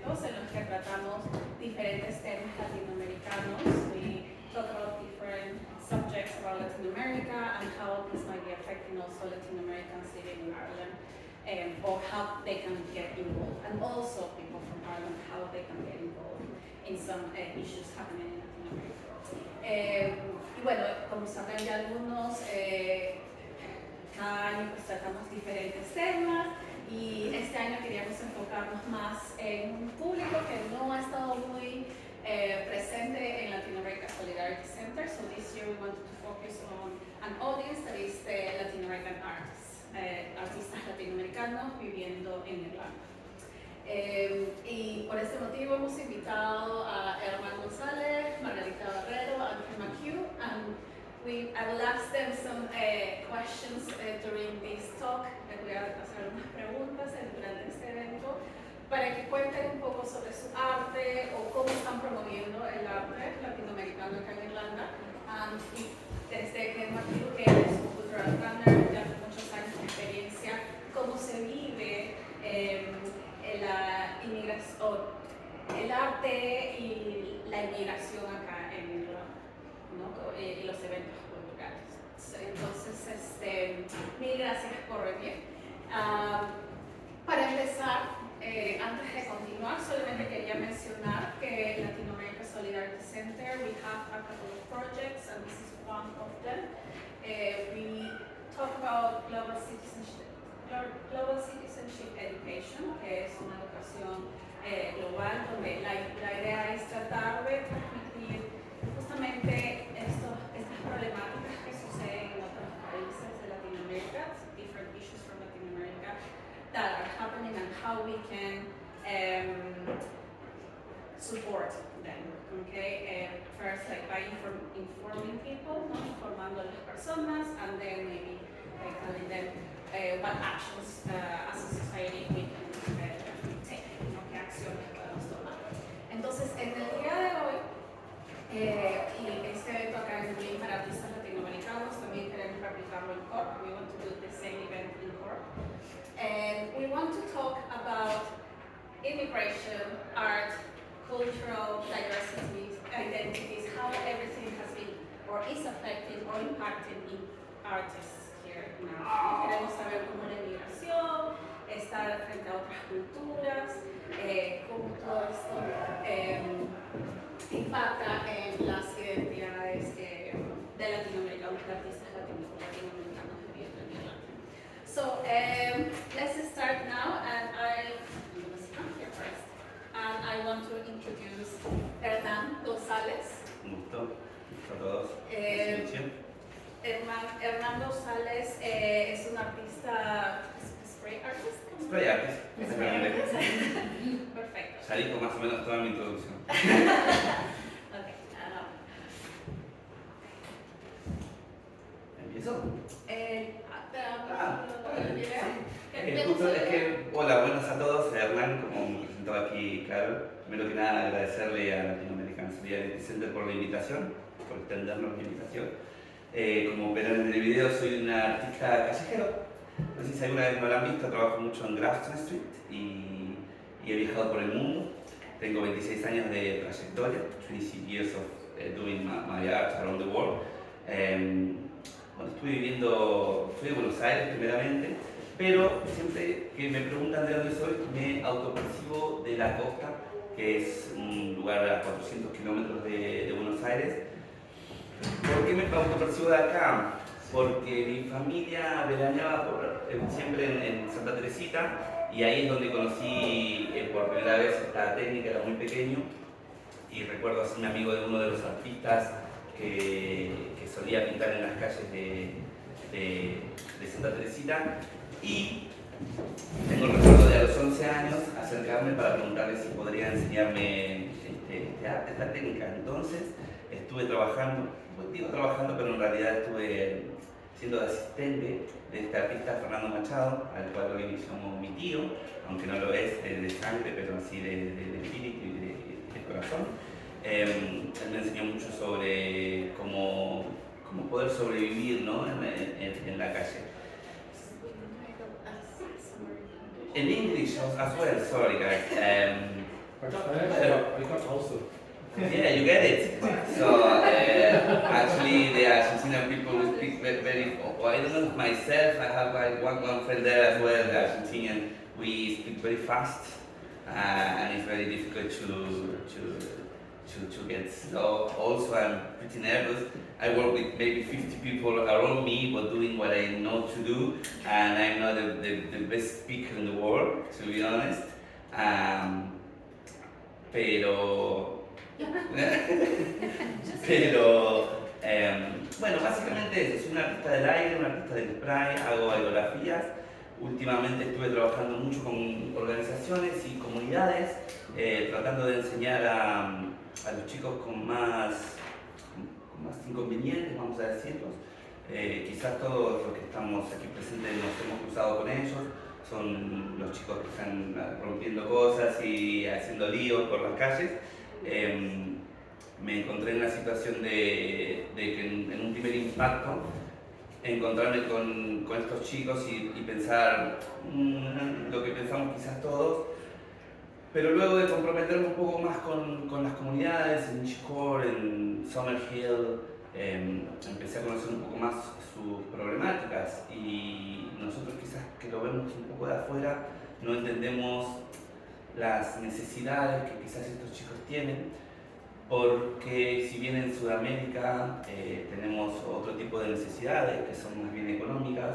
eventos en los que tratamos diferentes temas latinoamericanos. We talk about different subjects about Latin America and how this might be affecting also Latin Americans living in Ireland, or how they can get involved, and also people from Ireland, how they can get involved in some issues happening in Latin America. Y bueno, como sabrán ya algunos, cada año pues tratamos diferentes temas, y este año queríamos enfocarnos más en un público que no ha estado muy presente en Latin America Solidarity Center. So this year we wanted to focus on an audience that is the Latin American artists, artistas latinoamericanos viviendo en Irlanda. Y por este motivo hemos invitado a Hernan Gonzalez, Margarita Barrero, and McHugh, and I will ask them some questions during this talk. Les voy a hacer unas preguntas durante este evento para que cuenten un poco sobre su arte o cómo están promoviendo el arte latinoamericano acá en Irlanda. Y desde que McHugh, que es un cultural planner, ya hace muchos años de experiencia, cómo se vive la inmigración, el arte y la inmigración acá en Irlanda, ¿no? Y los eventos culturales. Entonces, mil gracias por venir. Para empezar, antes de continuar, solamente quería mencionar que Latin America Solidarity Center, we have a couple of projects, and this is one of them. We talk about global citizenship education, que es una educación global, donde la idea es tratar de transmitir justamente estas problemáticas que suceden en otros países de Latinoamérica, different issues from Latin America that are happening, and how we can support them. Okay, first, like by informing people, ¿no? Informando a las personas, and then maybe telling them what actions as a society we can take, ¿no? ¿Qué acciones podemos tomar? Entonces, en el día de hoy, y este evento acá en Berlín para artistas latinoamericanos, también queremos replicarlo en Cork. We want to do the same event in Cork. And we want to talk about immigration, art, cultural diversity, identities, how everything has been or is affecting or impacting in artists here now. Queremos saber cómo la inmigración está frente a otras culturas, cómo todo esto impacta en las identidades de latinoamericanos, de artistas latinoamericanos viviendo en Irlanda. So let's start now, and I'm going to come here first. And I want to introduce Hernan Gonzalez. Un gusto a todos. Hernan Gonzalez es un artista, spray artist. Spray artist. Perfecto. Ya dijo más o menos toda mi introducción. Okay. ¿Empiezo? Hola, buenas a todos. Hernan, como me presentó aquí, claro. Primero que nada, agradecerle a Latinoamerican Solidarity Center por la invitación, por extendernos la invitación. Como verán en el video, soy un artista callejero. No sé si alguna vez me lo han visto, trabajo mucho en Gracias y he viajado por el mundo. Tengo 26 años de trayectoria, 26 years of doing my art around the world. Bueno, fui de Buenos Aires primeramente, pero siempre que me preguntan de dónde soy, me autopercibo de la costa, que es un lugar a 400 kilómetros de Buenos Aires. ¿Por qué me autopercibo de acá? Porque mi familia veraneaba siempre en Santa Teresita, y ahí es donde conocí por primera vez esta técnica. Era muy pequeño y recuerdo ser un amigo de uno de los artistas que solía pintar en las calles de Santa Teresita, y tengo el recuerdo de a los 11 años acercarme para preguntarle si podría enseñarme esta técnica. Entonces estuve trabajando, pues digo trabajando, pero en realidad estuve siendo de asistente de este artista Fernando Machado, al cual hoy llamo mi tío, aunque no lo es de sangre, pero sí de espíritu y de corazón. Él me enseñó mucho sobre cómo poder sobrevivir, ¿no? en la calle. In English as well, sorry guys. I got also. Yeah, you get it. So actually, the Argentinian people who speak very well, I don't know myself. I have like one friend there as well, the Argentinian. We speak very fast, and it's very difficult to get. So also, I'm pretty nervous. I work with maybe 50 people around me, but doing what I know to do, and I'm not the best speaker in the world, to be honest. Pero bueno, básicamente eso, soy un artista del aire, un artista del spray, hago aerografías. Últimamente estuve trabajando mucho con organizaciones y comunidades, tratando de enseñar a los chicos con más inconvenientes, vamos a decirlos. Quizás todos los que estamos aquí presentes nos hemos cruzado con ellos. Son los chicos que están rompiendo cosas y haciendo líos por las calles. Me encontré en la situación de que en un primer impacto encontrarme con estos chicos y pensar lo que pensamos quizás todos, pero luego de comprometerme un poco más con las comunidades, en Chicore, en Summerhill, empecé a conocer un poco más sus problemáticas y nosotros quizás que lo vemos un poco de afuera no entendemos las necesidades que quizás estos chicos tienen, porque si bien en Sudamérica tenemos otro tipo de necesidades que son más bien económicas,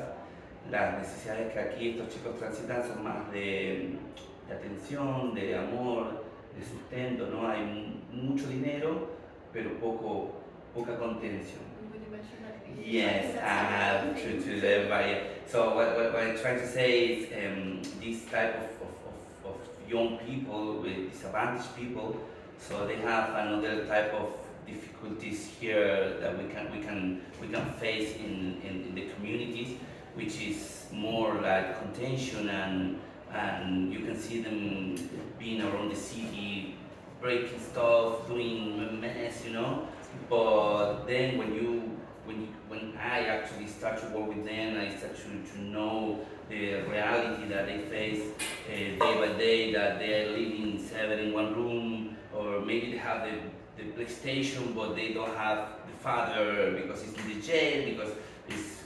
las necesidades que aquí estos chicos transitan son más de atención, de amor, de sustento, ¿no? Hay mucho dinero, pero poca contención. Yes, to everybody. So what I'm trying to say is this type of young people with disadvantaged people, so they have another type of difficulties here that we can face in the communities, which is more like contention and you can see them being around the city, breaking stuff, doing mess, you know. But then when I actually start to work with them, I start to know the reality that they face day by day, that they are living 7 in one room, or maybe they have the PlayStation, but they don't have the father because he's in the jail, because he's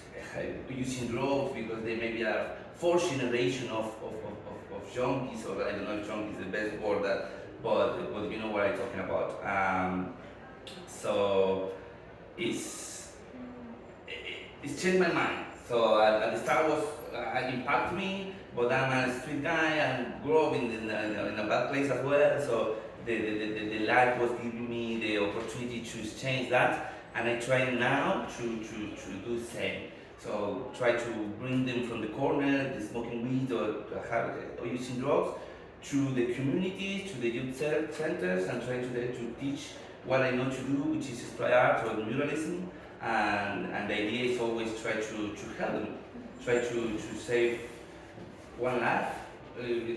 using drugs, because they maybe are 4th generation of junkies, or I don't know if junkie is the best word, but you know what I'm talking about. So it's changed my mind. So at the start was impact me, but I'm a street guy and grew up in a bad place as well. So the life was giving me the opportunity to exchange that, and I try now to do the same. So try to bring them from the corner, the smoking weed or using drugs, to the communities, to the youth centers, and try to teach what I know to do, which is spray art or muralism. And the idea is always try to help them, try to save one life.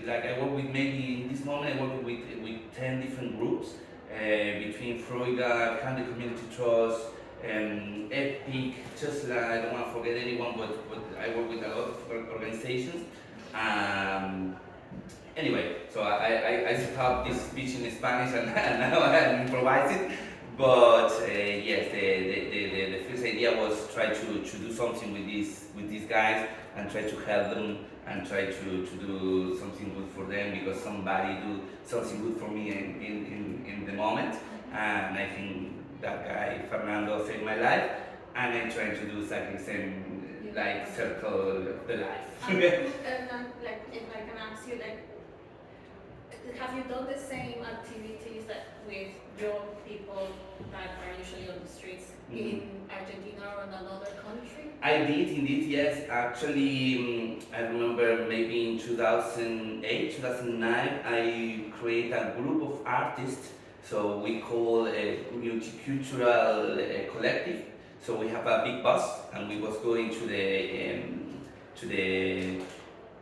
Like I work with, maybe in this moment I work with 10 different groups, between Freuga, Candy Community Trust, Epic, just I don't want to forget anyone, but I work with a lot of organizations. Anyway, so I stopped this speech in Spanish and now I'm improvising. But yes, the first idea was try to do something with these guys and try to help them and try to do something good for them, because somebody do something good for me in the moment, and I think that guy Fernando saved my life, and I'm trying to do exactly the same, like circle the life. Like if I can ask you, like, have you done the same activities that with young people that are usually on the streets in Argentina or in another country? I did indeed, yes. Actually, I remember maybe in 2008, 2009, I created a group of artists. So we call a multicultural collective. So we have a big bus, and we was going to the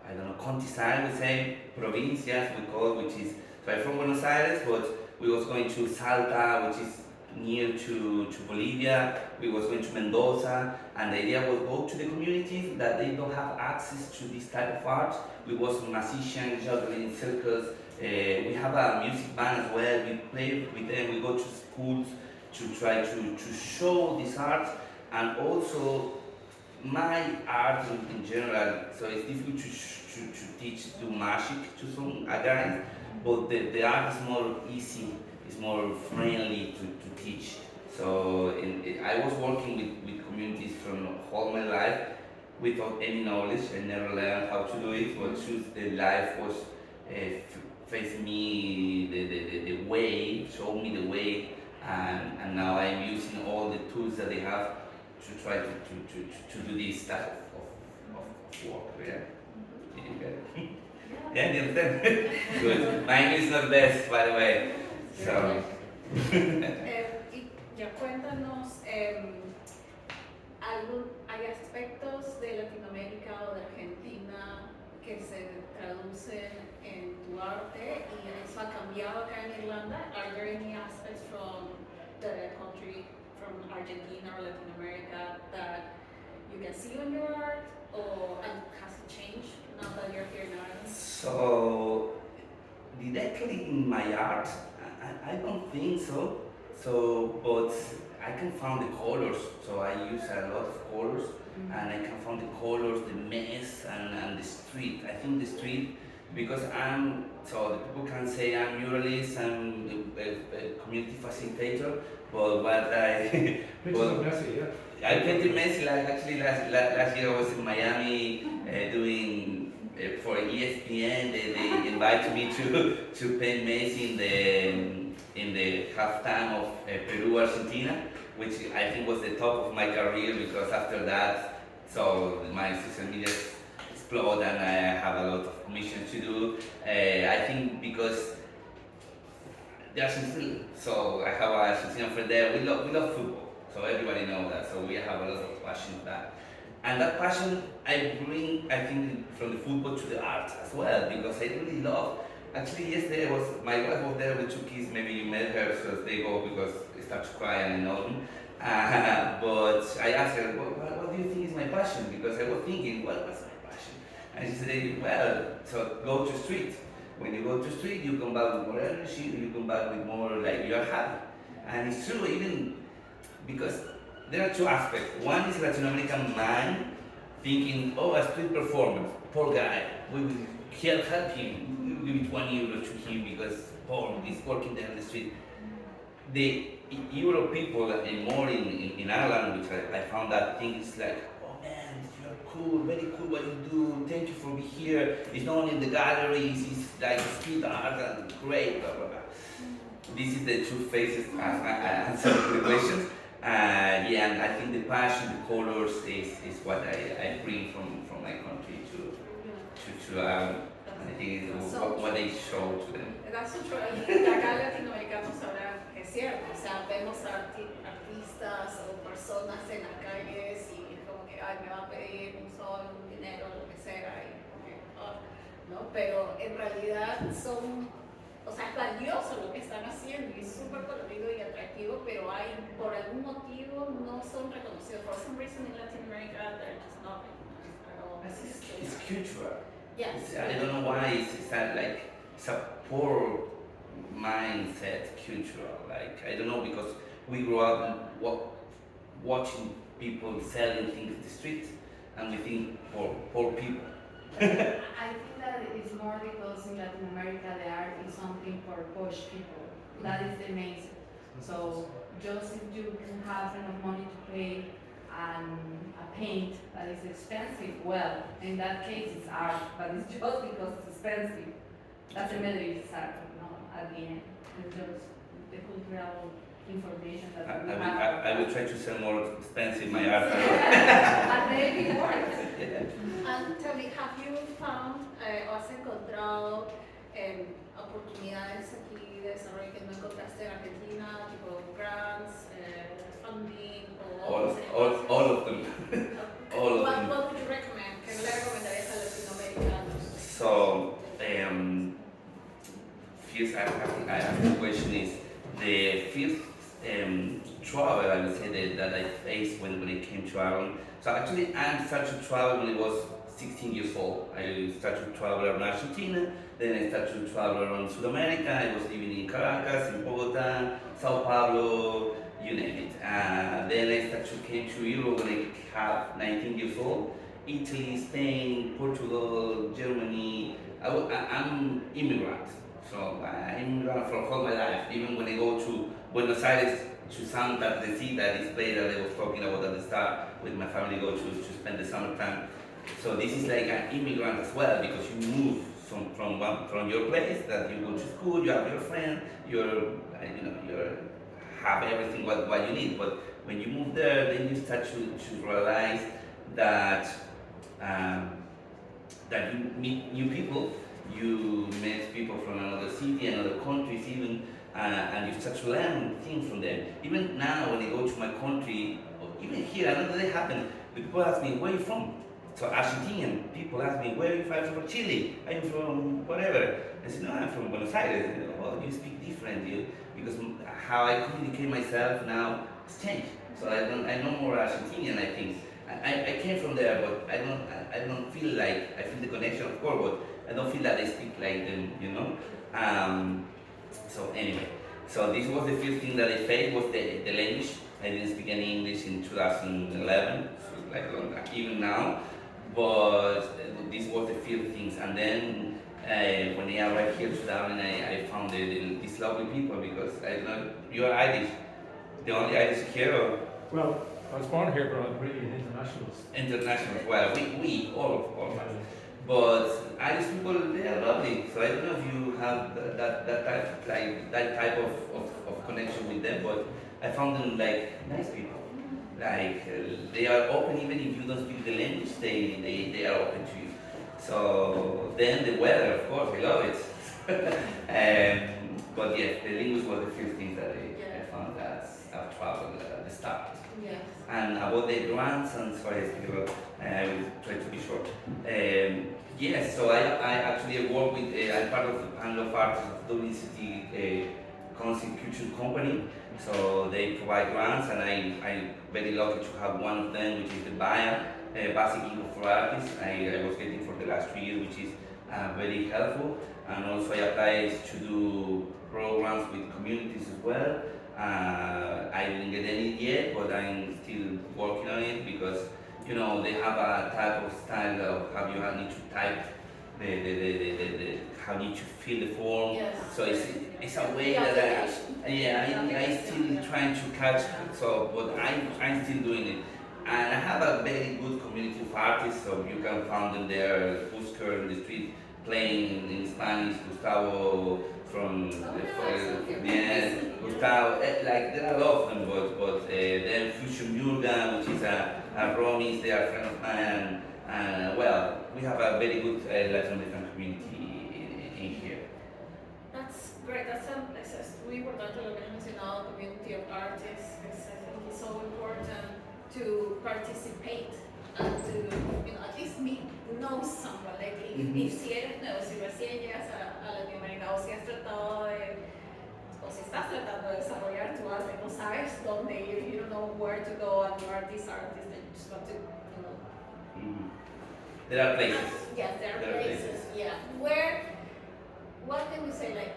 I don't know, countryside, we say, provincias, we call it, which is, so I'm from Buenos Aires, but we was going to Salta, which is near to Bolivia. We was going to Mendoza, and the idea was go to the communities that they don't have access to this type of art. We was musicians juggling circles. We have a music band as well. We play with them. We go to schools to try to show this art, and also my art in general. So it's difficult to teach, do magic to some guys, but the art is more easy. It's more friendly to teach. So I was working with communities from all my life without any knowledge. I never learned how to do it, but just the life was facing me the way, showed me the way, and now I'm using all the tools that they have to try to do this type of work. Yeah. Yeah, you understand? Good. My English is not best, by the way. So. Y ya cuéntanos, ¿hay aspectos de Latinoamérica o de Argentina que se traducen en tu arte y eso ha cambiado acá en Irlanda? Are there any aspects from the country, from Argentina or Latin America that you can see on your art, or has it changed now that you're here in Ireland? So, directly in my art, I don't think so. So, but I can find the colors. So I use a lot of colors, and I can find the colors, the mess, and the street. I think the street, because so the people can say I'm muralist, I'm a community facilitator, but what I, I painted messy. Like actually last year I was in Miami doing. For ESPN, they invited me to paint Messi in the halftime of Peru Argentina, which I think was the top of my career, because after that, so my social media exploded and I have a lot of commissions to do. I think because the Argentina, so I have an Argentinian friend there. We love football, so everybody knows that. So we have a lot of passion for that. And that passion I bring, I think, from the football to the art as well, because I really love. Actually, yesterday my wife was there with two kids. Maybe you met her, so they go because they start to cry and I know them. But I asked her, what do you think is my passion? Because I was thinking, what's my passion? And she said, well, so go to street. When you go to street, you come back with more energy. You come back with more like you're happy. And it's true, even because. There are two aspects. One is Latin American mind thinking, oh, a street performance, poor guy, we will help him, we will give it €1 to him because poor, he's working there on the street. The Europe people, and more in Ireland, which I found that thing is like, oh man, you're cool, very cool what you do, thank you for being here. It's not only in the galleries, it's like street art and great, blah, blah, blah. This is the two faces answer the questions. Yeah, and I think the passion, the colors is what I bring from my country to I think it's what they show to them. That's so true. Y acá latinoamericanos sabrán que es cierto. O sea, vemos artistas o personas en las calles y es como que, ay, me va a pedir un sol, un dinero, lo que sea, y como que, oh, ¿no? Pero en realidad o sea, es valioso lo que están haciendo y es súper colorido y atractivo, pero por algún motivo no son reconocidos. For some reason in Latin America, they're just not recognized at all. It's cultural. Yes. I don't know why it's a poor mindset cultural. Like, I don't know, because we grew up watching people selling things in the street, and we think poor people. I think that it's more because in Latin America the art is something for posh people. That is the main. So just if you can have enough money to pay a paint that is expensive, well, in that case it's art, but it's just because it's expensive. That's the matter, it's art, at the end. It's just the cultural information that we have. I will try to sell more expensive my art. And maybe it works. And tell me, have you found o has encontrado oportunidades aquí de desarrollo que no encontraste en Argentina, tipo grants, funding, o All of them. All of them. What would you recommend? ¿Qué le recomendarías a latinoamericanos? So, first I have the question is, the first travel, I would say, that I faced when it came to Ireland. So actually, I started to travel when I was 16 years old. I started to travel around Argentina, then I started to travel around South America. I was living in Caracas, in Bogota, Sao Paulo, you name it. Then I started to came to Europe when I had 19 years old. Italy, Spain, Portugal, Germany. I'm immigrant, so I'm immigrant for all my life. Even when I go to Buenos Aires, to Santa Teresita, this place that I was talking about at the start, with my family go to spend the summertime. So this is like an immigrant as well, because you move from your place that you go to school, you have your friend, you have everything what you need. But when you move there, then you start to realize that that you meet new people, you meet people from another city, another countries even, and you start to learn things from them. Even now, when I go to my country, or even here, another day happened. The people ask me, "Where are you from?" So Argentinian people ask me, "Where are you from?" I'm from Chile. I'm from whatever. I said, "No, I'm from Buenos Aires." They go, "Well, you speak different, because how I communicate myself now has changed. So I know more Argentinian, I think. I came from there, but I don't feel like I feel the connection, of course, but I don't feel that I speak like them. So anyway, so this was the first thing that I faced was the language. I didn't speak any English in 2011, so like even now, but this was the first things. And then when I arrived here to Dublin, I found these lovely people, because I don't know, you're Irish, the only Irish here. Or? Well, I was born here, but I'm really an internationalist. International, well, we all of us. But Irish people, they are lovely. So I don't know if you have that type of connection with them, but I found them like nice people. Like they are open, even if you don't speak the language, they are open to you. So then the weather, of course, I love it. But yes, the language was the first thing that I found as I've traveled at the start. Yes. And about the grants, and sorry, I will try to be short. Yes, so I actually work with, I'm part of the panel of artists of Dublin City Constitution Company. So they provide grants, and I'm very lucky to have one of them, which is the BIA, Basic Income for Artists. I was getting for the last 3 years, which is very helpful. And also I applied to do programs with communities as well. I didn't get any yet, but I'm still working on it, because they have a type of style of how you need to type how you need to fill the form. Yes. So it's a way that I still trying to catch. So, but I'm still doing it. And I have a very good community of artists, so you can find them there, Busker in the street, playing in Spanish, Gustavo from Gustavo, like there are a lot of them, but then Fusion Murga, which is a Romis, they are a friend of mine, and well, we have a very good Latin American community in here. That's great. That's muy importante lo que has mencionado, community of artists, because I think it's so important to participate and to, at least know someone. Like if si eres nuevo, si recién llegas a Latinoamérica, o si has tratado o si estás tratando de desarrollar tu arte, no sabes dónde ir, you don't know where to go, and you are this artist, and you just want to, There are places. Yes, there are places. Yeah. What can we say, like,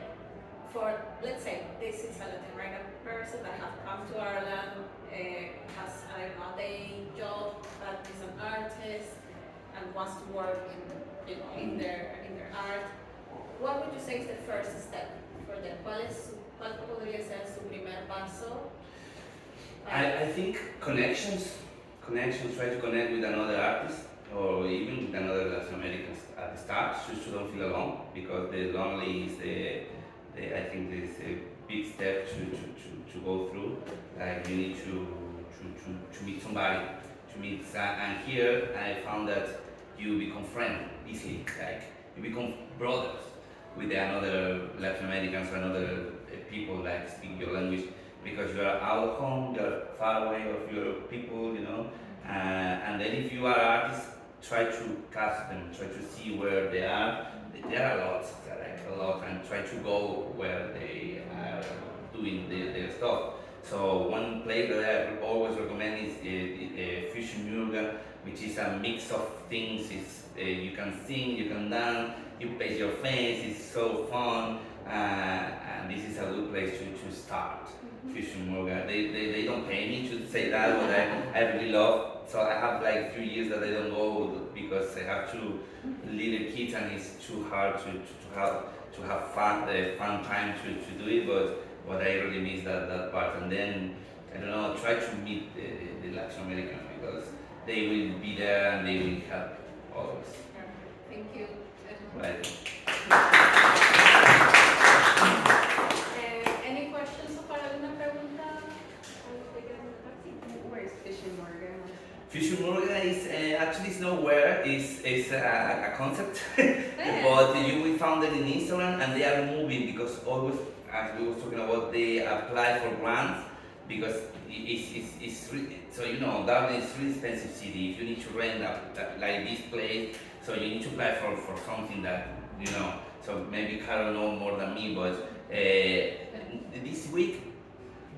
for, let's say, this is a Latin American person that has come to Ireland, has, I don't know, a day job, but is an artist, and wants to work in their art. What would you say is the first step for them? ¿Cuál podría ser su primer paso? I think connections, try to connect with another artist, or even with another Latin Americans at the start, so you don't feel alone, because the lonely is I think there's a big step to go through. Like you need to meet somebody, and here I found that you become friends easily, like you become brothers with another Latin Americans or another people that speak your language, because you are out of home, you are far away of your people, and then if you are artists, try to catch them, try to see where they are. There are a lot, and try to go where they are doing their stuff. So one place that I always recommend is Fusion Yoga, which is a mix of things. It's, you can sing, you can dance, you paint your face. It's so fun, and this is a good place to start. Fusion Yoga. They don't pay me to say that, but I really love. So I have like a few years that I don't go because I have two little kids and it's too hard to have fun time to do it. But I really miss that part. And then I don't know, try to meet the Latin Americans because they will be there and they will help others. Thank you. Right. Any questions o para alguna pregunta? Where is Fishing Morgan? Fusion Yoga is actually it's nowhere. It's a concept, but you will find it in Instagram, and they are moving because always, as we were talking about, they apply for grants because it's so you know Dublin is really expensive city. If you need to rent like this place, so you need to apply for something that you know. So maybe Carol know more than me, but this week,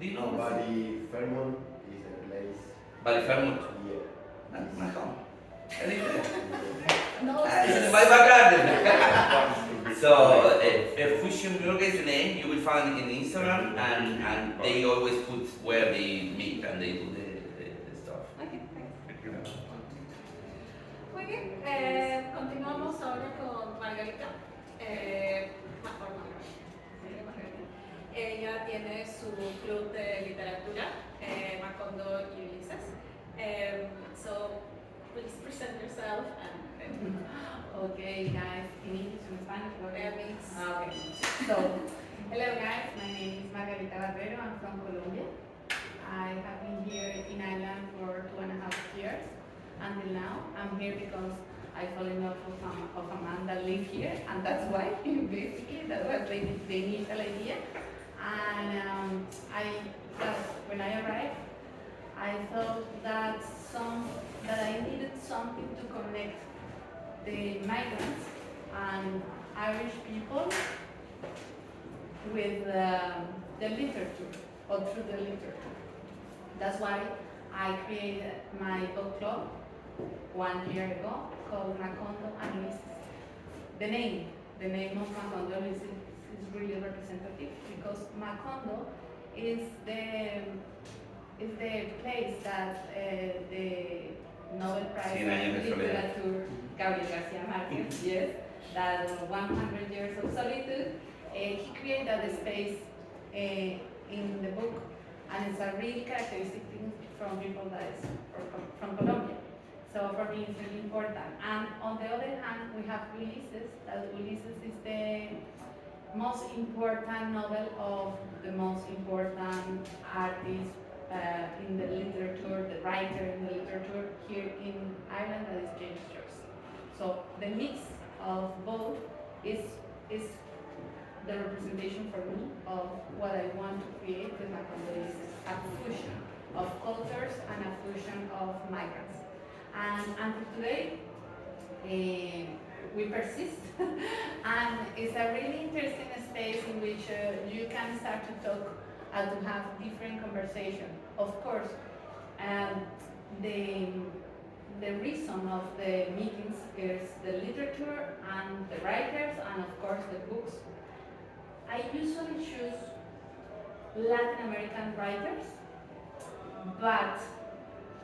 do you know? Body Fairmont is a place. Valley Fairmont. Yeah. That's my home. I live there. No, It's in my back garden. So, Fusion Yoga is the name. You will find it in Instagram, and they always put where they meet and they do the stuff. Okay, thanks. Muy bien, continuamos ahora con Margarita. Ella tiene su club de literatura, Cuando y Ulises. So please present yourself and Okay, guys, in English and Spanish, or mix. Okay. So, hello guys, my name is Margarita Barbero. I'm from Colombia. I have been here in Ireland for 2.5 years. Until now, I'm here because I fall in love with a man that lives here, and that's why, basically, that was the initial idea. And when I arrived, I thought that I needed something to connect the migrants and Irish people with the literature, or through the literature. That's why I created my book club 1 year ago called Cuando and Esta. The name of Cuando is really representative because Cuando is the place that the Nobel Prize in Literature, Gabriel Garcia Marquez, yes, that 100 years of solitude, he created the space in the book, and it's a really characteristic thing from people that is from Colombia. So for me, it's really important. And on the other hand, we have Ulises. That Ulises is the most important novel of the most important artist in the literature, the writer in the literature here in Ireland, that is James Joyce. So the mix of both is the representation for me of what I want to create with my company. Is a fusion of cultures and a fusion of migrants. And until today, we persist, and it's a really interesting space in which you can start to talk and to have different conversation. Of course, the reason of the meetings is the literature and the writers, and of course the books. I usually choose Latin American writers, but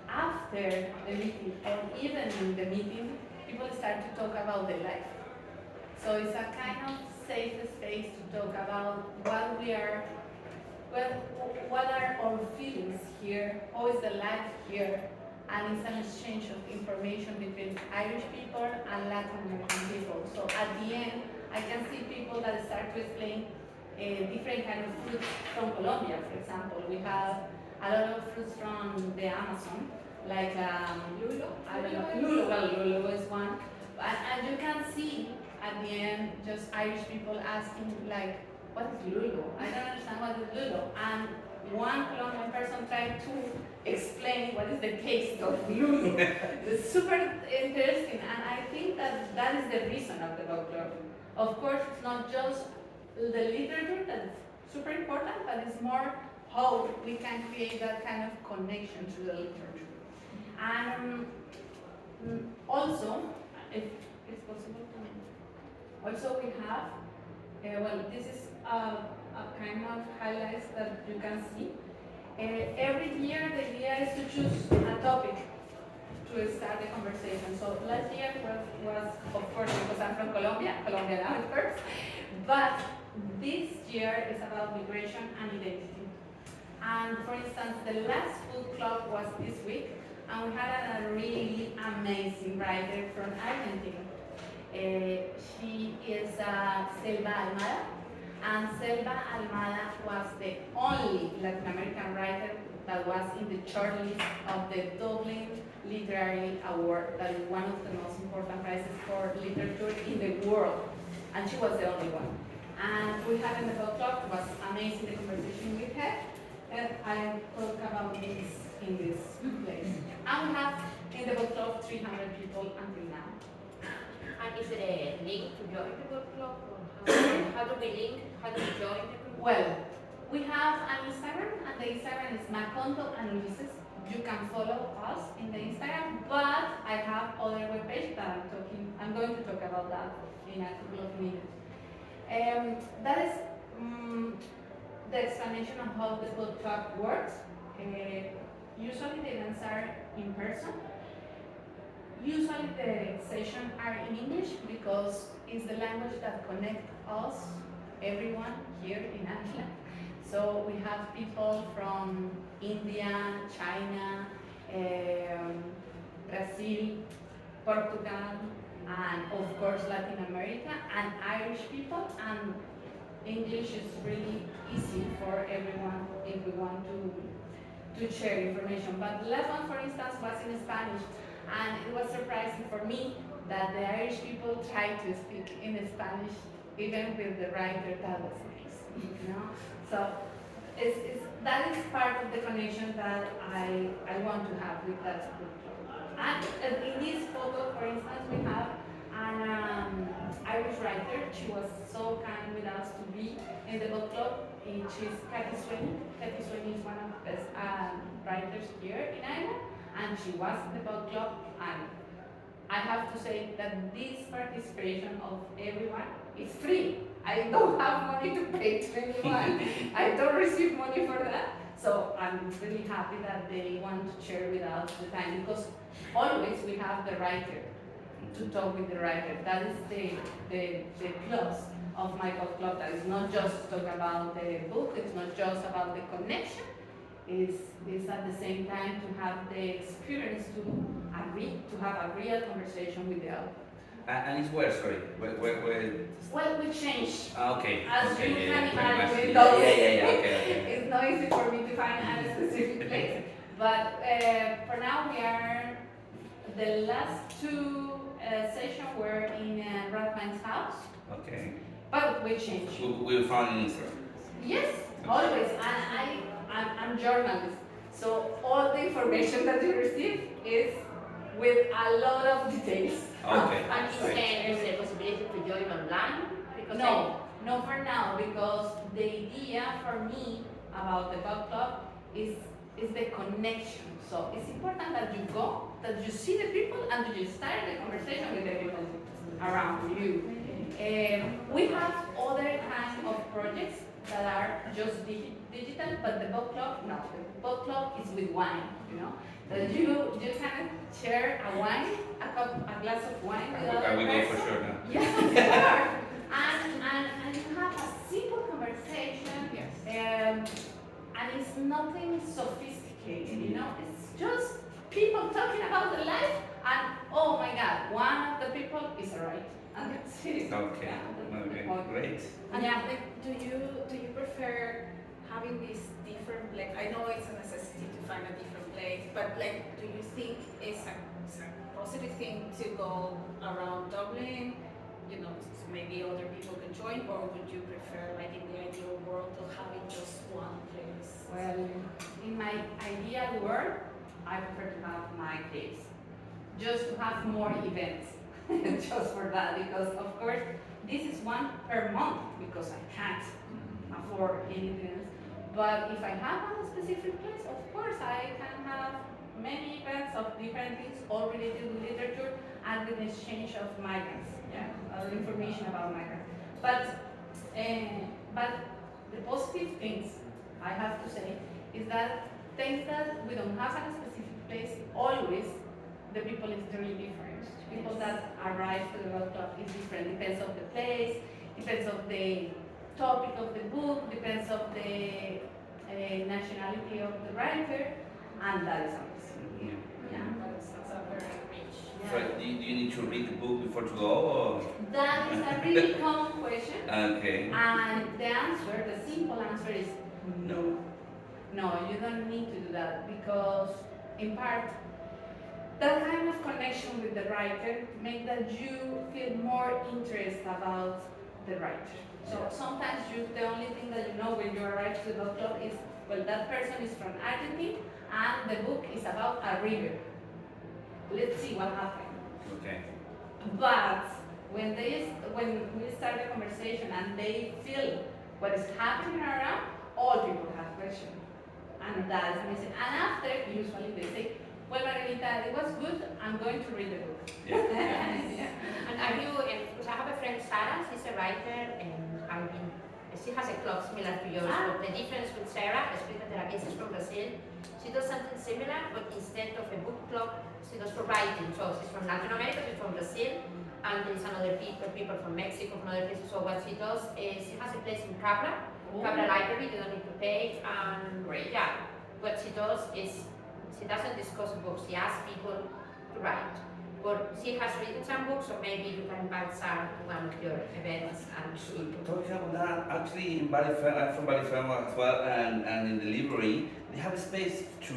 after the meeting, or even in the meeting, people start to talk about their life. So it's a kind of safe space to talk about what we are, what are our feelings here, how is the life here, and it's an exchange of information between Irish people and Latin American people. So at the end, I can see people that start to explain different kind of fruits from Colombia, for example. We have a lot of fruits from the Amazon, like lulo is one. And you can see at the end just Irish people asking like, what is lulo? I don't understand what is lulo. And one Colombian person tried to explain what is the taste of lulo. It's super interesting, and I think that that is the reason of the book club. Of course, it's not just the literature that is super important, but it's more how we can create that kind of connection to the literature. And also, if it's possible to me, also we have, well, this is a kind of highlights that you can see. Every year the idea is to choose a topic to start the conversation. So last year was of course, because I'm from Colombia now of course, but this year is about migration and identity. And for instance, the last book club was this week, and we had a really amazing writer from Argentina. She is Selva Almada, and Selva Almada was the only Latin American writer that was in the shortlist of the Dublin Literary Award, that is one of the most important prizes for literature in the world, and she was the only one. And we had in the book club, it was amazing the conversation we had, and I talk about this in this place. And we have in the book club 300 people until now. And is there a link to join the book club? Or how do we link? How do we join the book club? Well, we have an Instagram, and the Instagram is Cuando and Ulises. You can follow us in the Instagram, but I have other webpage that I'm going to talk about that in a couple of minutes. That is the explanation of how the book club works. Usually the events are in person. Usually the sessions are in English because it's the language that connects us, everyone here in Antla. So we have people from India, China, Brazil, Portugal, and of course Latin America, and Irish people, and English is really easy for everyone if we want to share information. But the last one, for instance, was in Spanish, and it was surprising for me that the Irish people tried to speak in Spanish, even with the writer that was nice, you know? So that is part of the connection that I want to have with that book club. And in this photo, for instance, we have an Irish writer. She was so kind with us to be in the book club. She's Cathy Sweeney. Cathy Sweeney is one of the best writers here in Ireland, and she was in the book club. And I have to say that this participation of everyone is free. I don't have money to pay to anyone. I don't receive money for that. So I'm really happy that they want to share with us the time, because always we have the writer to talk with the writer. That is the plus of my book club. That is not just talk about the book, it's not just about the connection. It's at the same time to have the experience to have a real conversation with the author. And it's where, sorry? Where? Well, we change. Okay. As okay, you can imagine, okay. it's not easy for me to find a specific place. But for now, we are, the last two sessions were in Rathman's house. Okay. But we change. We'll find an Instagram. Yes, always. And I'm journalist. So all the information that you receive is with a lot of details. Okay. And is there a possibility to join online? Because No, for now, because the idea for me about the book club is the connection. So it's important that you go, that you see the people, and that you start the conversation with the people around you. We have other kinds of projects that are just digital, but the book club, no. The book club is with wine, you know. That you can share a wine, a glass of wine with other I will go person. for sure now. Yes, of course. And you have a simple conversation. Yes. And it's nothing sophisticated, you know. It's just people talking about the life, and oh my God, one of the people is a writer, and that's it. Okay. Yeah, that's Okay. the point. Great. And like, do you prefer having this different place? I know it's a necessity to find a different place, but like, do you think it's a positive thing to go around Dublin? You know, so maybe other people can join, or would you prefer, like in the ideal world, of having just one place? Well, in my ideal world, I prefer to have my place, just to have more events, just for that, because of course this is one per month, because I can't afford anything else. But if I have a specific place, of course, I can have many events of different things, all related with literature and with exchange of migrants, information about migrants. But the positive things, I have to say, is that things that we don't have a specific place, always the people is really different. People that arrive to the book club is different, depends on the place, depends on the topic of the book, depends on the nationality of the writer, and that is amazing. That's a very rich. So do you need to read the book before to go, or? That is a really common question, Okay. and the answer, the simple answer is No. no, you don't need to do that, because in part, that kind of connection with the writer makes that you feel more interest about the writer. So sometimes the only thing that you know when you arrive to the book club is, well, that person is from Argentina and the book is about a river. Let's see what happened. Okay. But when we start the conversation and they feel what is happening around, all people have questions. And that is amazing. And after, usually they say, well, Margarita, it was good, I'm going to read the book. Yeah. And are you, because I have a friend, Sarah, she's a writer, and she has a club similar to yours, but the difference with Sarah, she's from Brazil, she does something similar, but instead of a book club, she does for writing. So she's from Latin America, she's from Brazil, and there's another people from Mexico, from other places. So what she does is, she has a place in Cabra Library, you don't need to pay, and yeah, what she does is, she doesn't discuss books, she asks people to write. But she has written some books, so maybe you can invite Sarah to one of your events and she Talking about that, actually in I'm from Balifermo as well, and in the library, they have a space to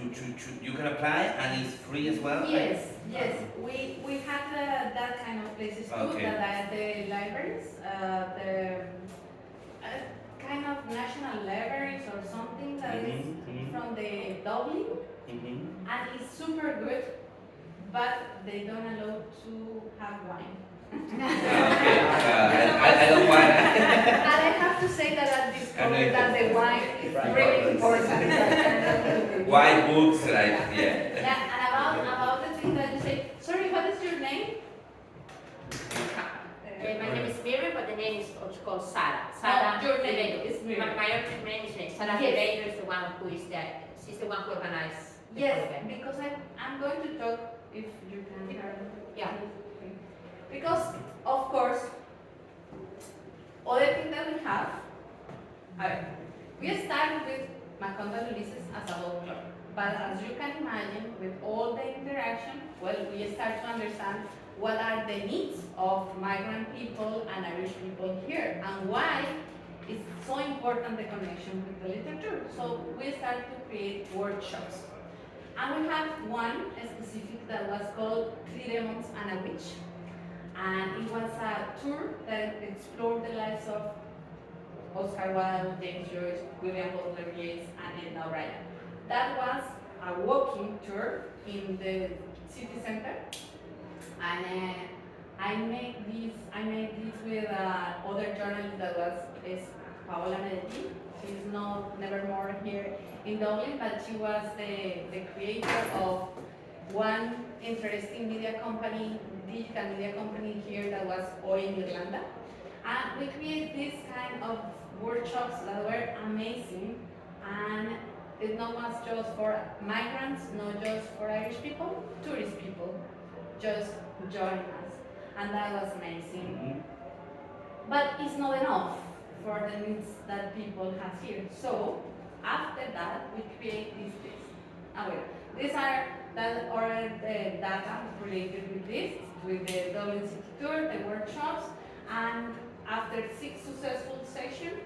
you can apply and it's free as well? Yes, we have that kind of places too, Okay. that are the libraries, the kind of national libraries or something that is from the Dublin, and it's super good, but they don't allow to have wine. Okay. I don't mind. And I have to say that I discovered that the wine is really important. Why books, like, yeah. Yeah, and about the thing that you say, sorry, what is your name? my name is Miriam, but the name is called Sarah. Your name Ribeiro. is Miriam. My other name is Sarah Yes. Ribeiro is the one who is there. She's the one who organized the Yes, whole event. because I'm going to talk, if you can hear. Yeah. Because, of course, other thing that we have, we started with Macondo releases as a whole club. But as you can imagine, with all the interaction, well, we start to understand what are the needs of migrant people and Irish people here, and why it's so important the connection with the literature. So we started to create workshops. And we have one specific that was called 3 Demons and a Witch. And it was a tour that explored the lives of Oscar Wilde, James Joyce, William Butler Yeats, and Edna O'Brien. That was a walking tour in the city center. And I made this with other journalist that is Paola Medellin. She's never more here in Dublin, but she was the creator of one interesting media company, digital media company here that was Hoy in Irlanda. And we created this kind of workshops that were amazing, and it not was just for migrants, not just for Irish people, tourist people just join us, and that was amazing. But it's not enough for the needs that people have here. So after that, we create these things. These are the data related with this, with the Dublin City Tour, the workshops, and after 6 successful sessions,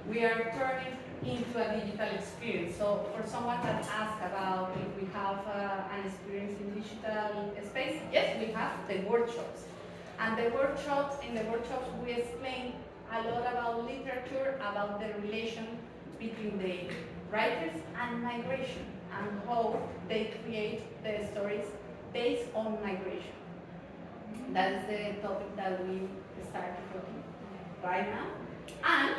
we are turning into a digital experience. So for someone that asked about if we have an experience in digital space, yes, we have the workshops. And in the workshops, we explain a lot about literature, about the relation between the writers and migration, and how they create the stories based on migration. That is the topic that we started talking right now. And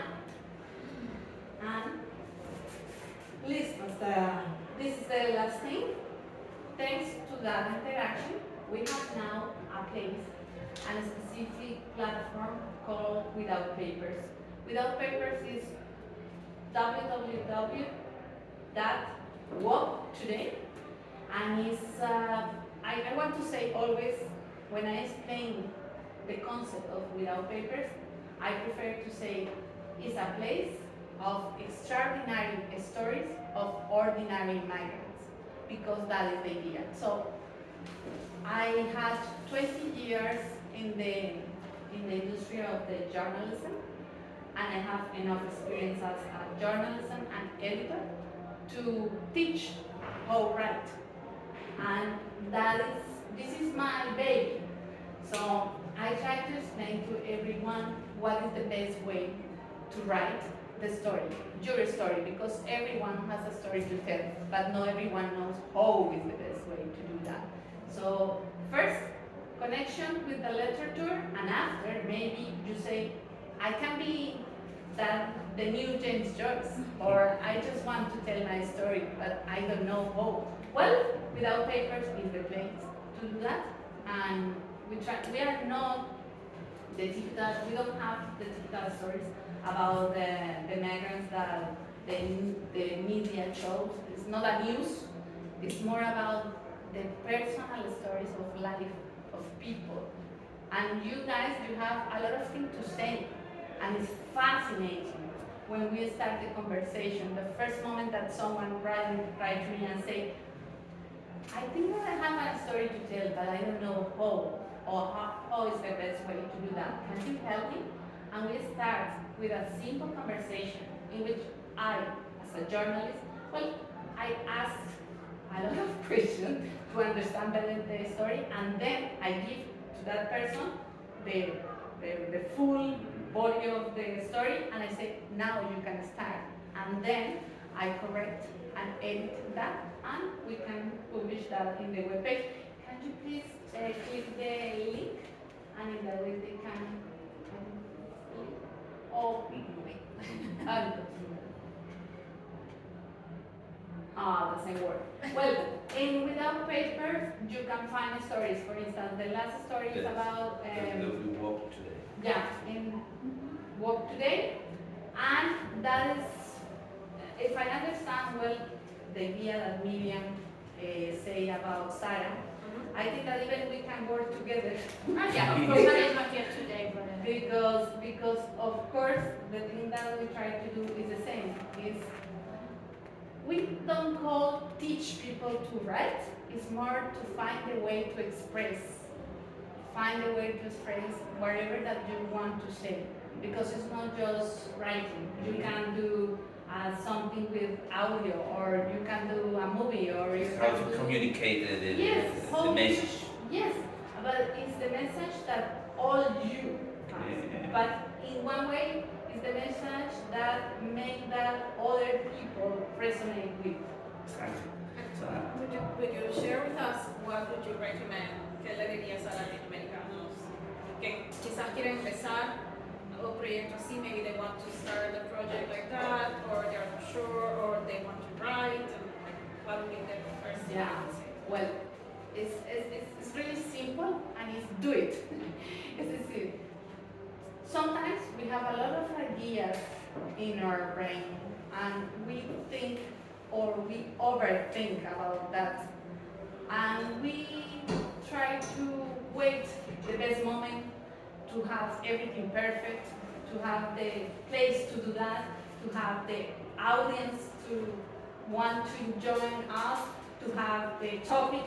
that interaction, we have now a place and a specific platform called Without Papers. Without Papers is www.walktoday, and it's, I want to say always, when I explain the concept of Without Papers, I prefer to say it's a place of extraordinary stories of ordinary migrants, because that is the idea. So I had 20 years in the industry of the journalism, and I have enough experience as a journalism and editor to teach how to write. And this is my baby. So I try to explain to everyone what is the best way to write the story, your story, because everyone has a story to tell, but not everyone knows how is the best way to do that. So first, connection with the literature, and after, maybe you say, I can be the new James Joyce, or I just want to tell my story, but I don't know how. Well, Without Papers is the place to do that, and we are not the typical, we don't have the typical stories about the migrants that the media shows. It's not a news, it's more about the personal stories of life of people. And you guys, you have a lot of things to say, and it's fascinating when we start the conversation. The first moment that someone write to me and say, I think that I have a story to tell, but I don't know how, or how is the best way to do that. Can you help me? And we start with a simple conversation in which I, as a journalist, well, I ask a lot of questions to understand better the story, and then I give to that person the full body of the story, and I say, now you can start. And then I correct and edit that, and we can publish that in the webpage. Can you please click the link, and in that way they can. Oh, wait. Doesn't work. Well, in Without Papers, you can find stories. For instance, the last story is about. We walk today. Yeah, in Walk Today, and that is, if I understand well, the idea that Miriam say about Sarah, I think that even we can work together. Yeah, of course, Sarah is not here today, but because of course the thing that we try to do is the same. Is we don't call teach people to write. It's more to find a way to express. Find a way to express whatever that you want to say, because it's not just writing. You can do something with audio, or you can do a movie, or you How can to do communicate the message. Yes, but it's the message that all you have. Yeah. But in one way, it's the message that make that other people resonate with. Exactly. So, Would you share with us what would you recommend? ¿Qué le dirías a latinoamericanos que quizás quieren empezar un proyecto así? Maybe they want to start a project like that, or they're not sure, or they want to write. And what would be the first thing Yeah. you would say? Well, it's really simple, and it's do it. It's easy. Sometimes we have a lot of ideas in our brain, and we think or we overthink about that, and we try to wait the best moment to have everything perfect, to have the place to do that, to have the audience to want to join us, to have the topic.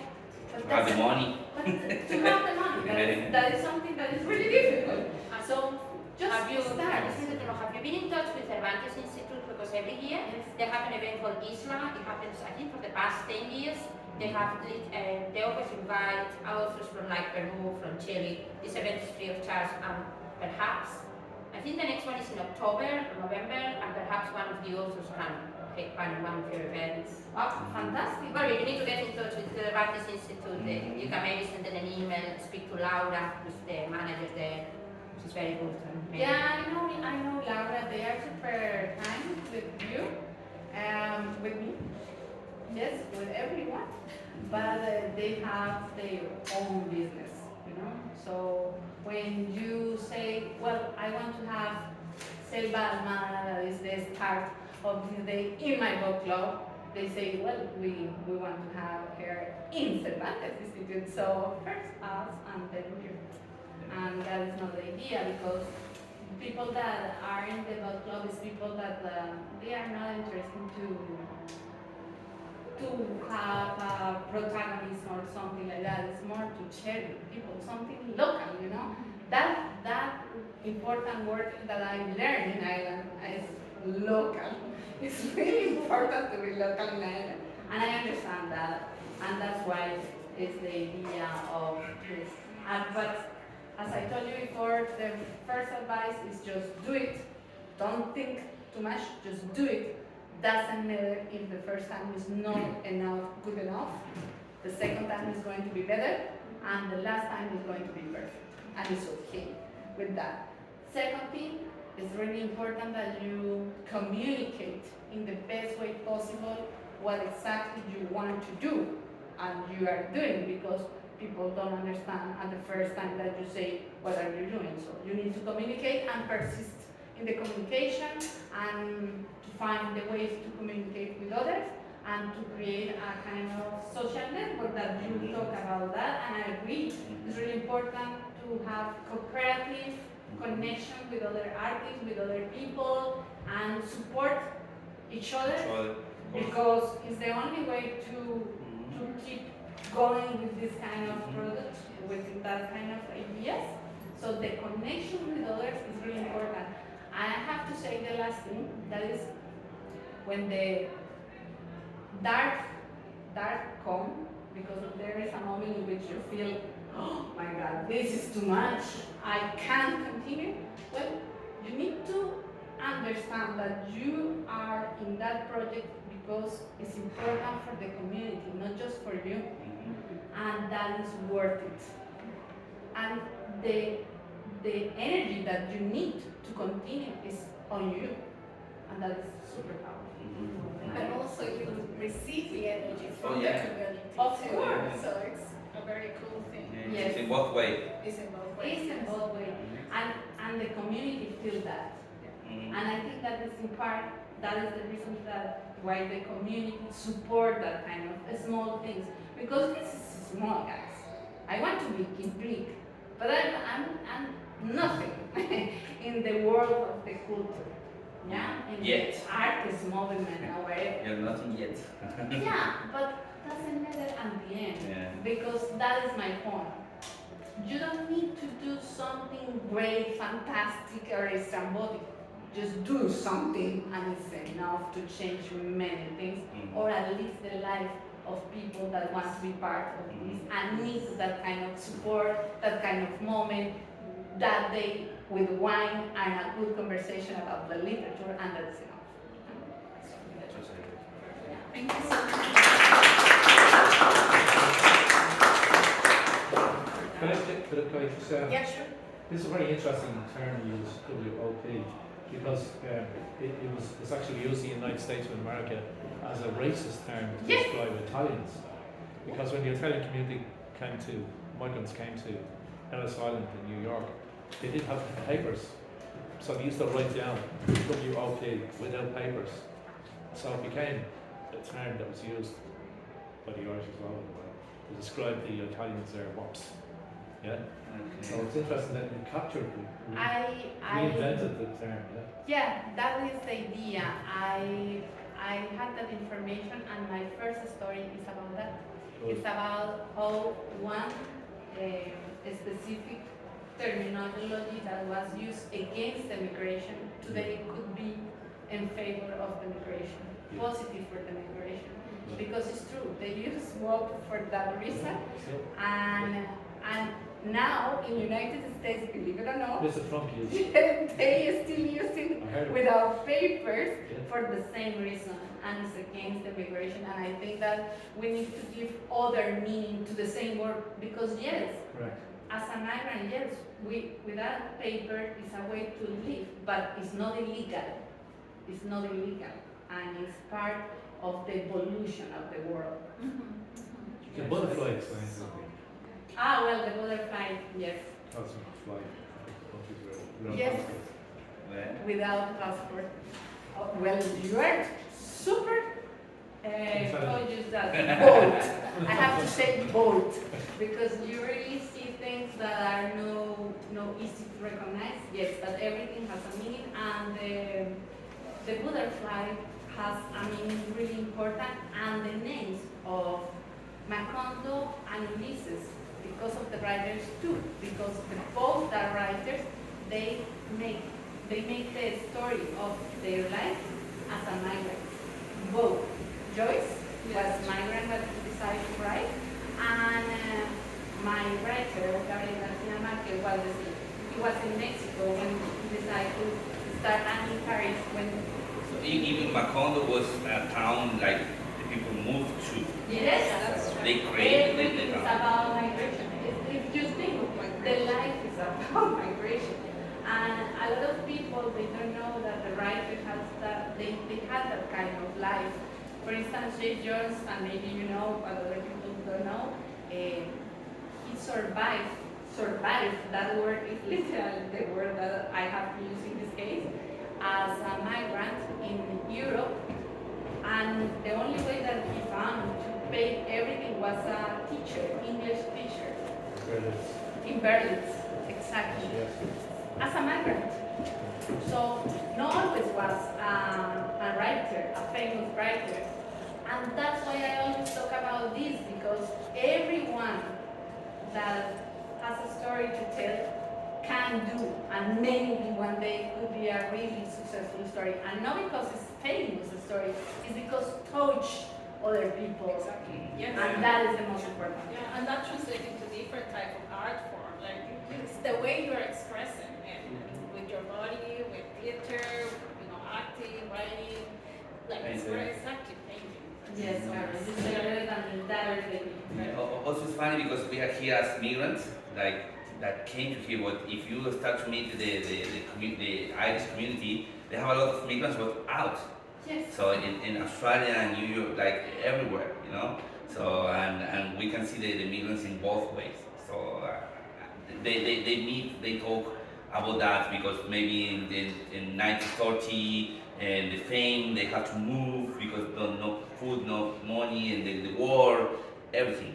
But to have the that's- money. But to have the money, that is something that is really difficult. So just have you, start. have you been in touch with Cervantes Institute? Because every year they have an event called Isla. It happens, I think, for the past 10 years. They have, they always invite authors from like Peru, from Chile. This event is free of charge, and perhaps, I think the next one is in October, November, and perhaps one of the authors can take part in one of your events. Oh, fantastic. Well, you need to get in touch with the Cervantes Institute. You can maybe send them an email, speak to Laura, who's the manager there. She's very good. And maybe- Yeah, I know Laura. They are super kind with you, with me. Yes, with everyone. but they have their own business, you know. So when you say, well, I want to have Selva Almada, that is the start of this day in my book club, they say, well, we want to have her in Cervantes Institute. So first us and then you. And that is not the idea, because people that are in the book club is people that they are not interested to have a protagonism or something like that. It's more to share with people, something local, you know. That important word that I learned in Ireland is local. It's really important to be local in Ireland, and I understand that, and that's why it's the idea of this. But as I told you before, the first advice is just do it. Don't think too much, just do it. Doesn't matter if the first time is not good enough. The second time is going to be better, and the last time is going to be perfect. And it's okay with that. Second thing, it's really important that you communicate in the best way possible what exactly you want to do and you are doing, because people don't understand at the first time that you say, what are you doing? So you need to communicate and persist in the communication and to find the ways to communicate with others and to create a kind of social network that you talk about that. And I agree, it's really important to have cooperative connection with other artists, with other people, and support each other, because it's the only way to keep going with this kind of products, with that kind of ideas. So the connection with others is really important. And I have to say the last thing, that is when the dark come, because there is a moment in which you feel, oh my God, this is too much, I can't continue. Well, you need to understand that you are in that project because it's important for the community, not just for you, and that is worth it. And the energy that you need to continue is on you, and that is super powerful. And also you receive the energy from Oh, yeah. the community Of too. course. So it's a very cool thing. Yes. It's in both ways. It's in both ways. It's in both ways, and the community feels that. And I think that is in part, that is the reason that why the community support that kind of small things, because this is small, guys. I want to be big, but I'm nothing in the world of the culture, yeah, in Yet. the artist movement or whatever. You're nothing yet. Yeah, but doesn't matter at the end, Yeah. because that is my point. You don't need to do something great, fantastic, or extravagant. Just do something, and it's enough to change many things, or at least the life of people that want to be part of this and needs that kind of support, that kind of moment, that day with wine and a good conversation about the literature, and that's enough. Thank you so much. Could I just say, Yeah, sure. this is a very interesting term you use, WOP, because it's actually used in the United States of America as a racist term to Yes. describe Italians. Because when the Italian community migrants came to Ellis Island in New York, they didn't have papers. So they used to write down WOP without papers. So it became a term that was used by the Irish as well to describe the Italians there, WOPs. Yeah? So it's interesting that you captured it. Reinvented the term, Yeah, that is the idea. I had that information, and my first story is about that. Good. It's about how one specific terminology that was used against the migration today could be in favor of the migration, Yeah. positive for the migration. Because it's true, they use WOP for that reason, and now in United States, believe it or not, Mr. Trump used they still using I heard it. without papers Yeah. for the same reason, and it's against the migration. And I think that we need to give other meaning to the same word, because yes, Correct. as a migrant, yes, without paper is a way to live, but it's not illegal. It's not illegal, and it's part of the evolution of the world. The butterfly explains it. Ah, well, the butterfly, yes. That's a fly. Yes. Well, Without passport. Oh, well, you are super, how do you use that? Bold. I have to say bold, because you really see things that are no easy to recognize. Yes, but everything has a meaning, and the butterfly has a meaning really important, and the names of Cuando and Ulysses, because of the writers too, because both are writers, they make the story of their life as a migrant. Both. Joyce was migrant but decided to write, and my writer, Gallery+Studio, he was in Mexico when he decided to start, and in Paris when. so even Macondo was a town like the people moved to. Yes, that's They created everything the is town. about migration. If you think the life is about migration, and a lot of people they don't know that the writer has that they had that kind of life. For instance, Jay Jones, and maybe you know, but other people don't know, he survived. That word is literally the word that I have to use in this case as a migrant in Europe, and the only way that he found to pay everything was a teacher, English teacher. In Berlin, exactly. Yes. As a migrant. So, not always was a writer, a famous writer. And that's why I always talk about this, because everyone that has a story to tell can do, and maybe one day could be a really successful story. And not because it's famous a story, it's because touch other people. Exactly. Yes. And that is the most important. Yeah, and that translates into different type of art form. Like it's the way you're expressing it with your body, with theater, acting, writing, like it's very exactly painting. Yes, it's better than that. Also, it's funny because we are here as migrants, like that came to here. But if you start to meet the Irish community, they have a lot of migrants but out. Yes. So in Australia and New York, like everywhere, So and we can see the migrants in both ways. So they meet, they talk about that because maybe in 1930 and the fame they have to move because no food, no money, and the war, everything,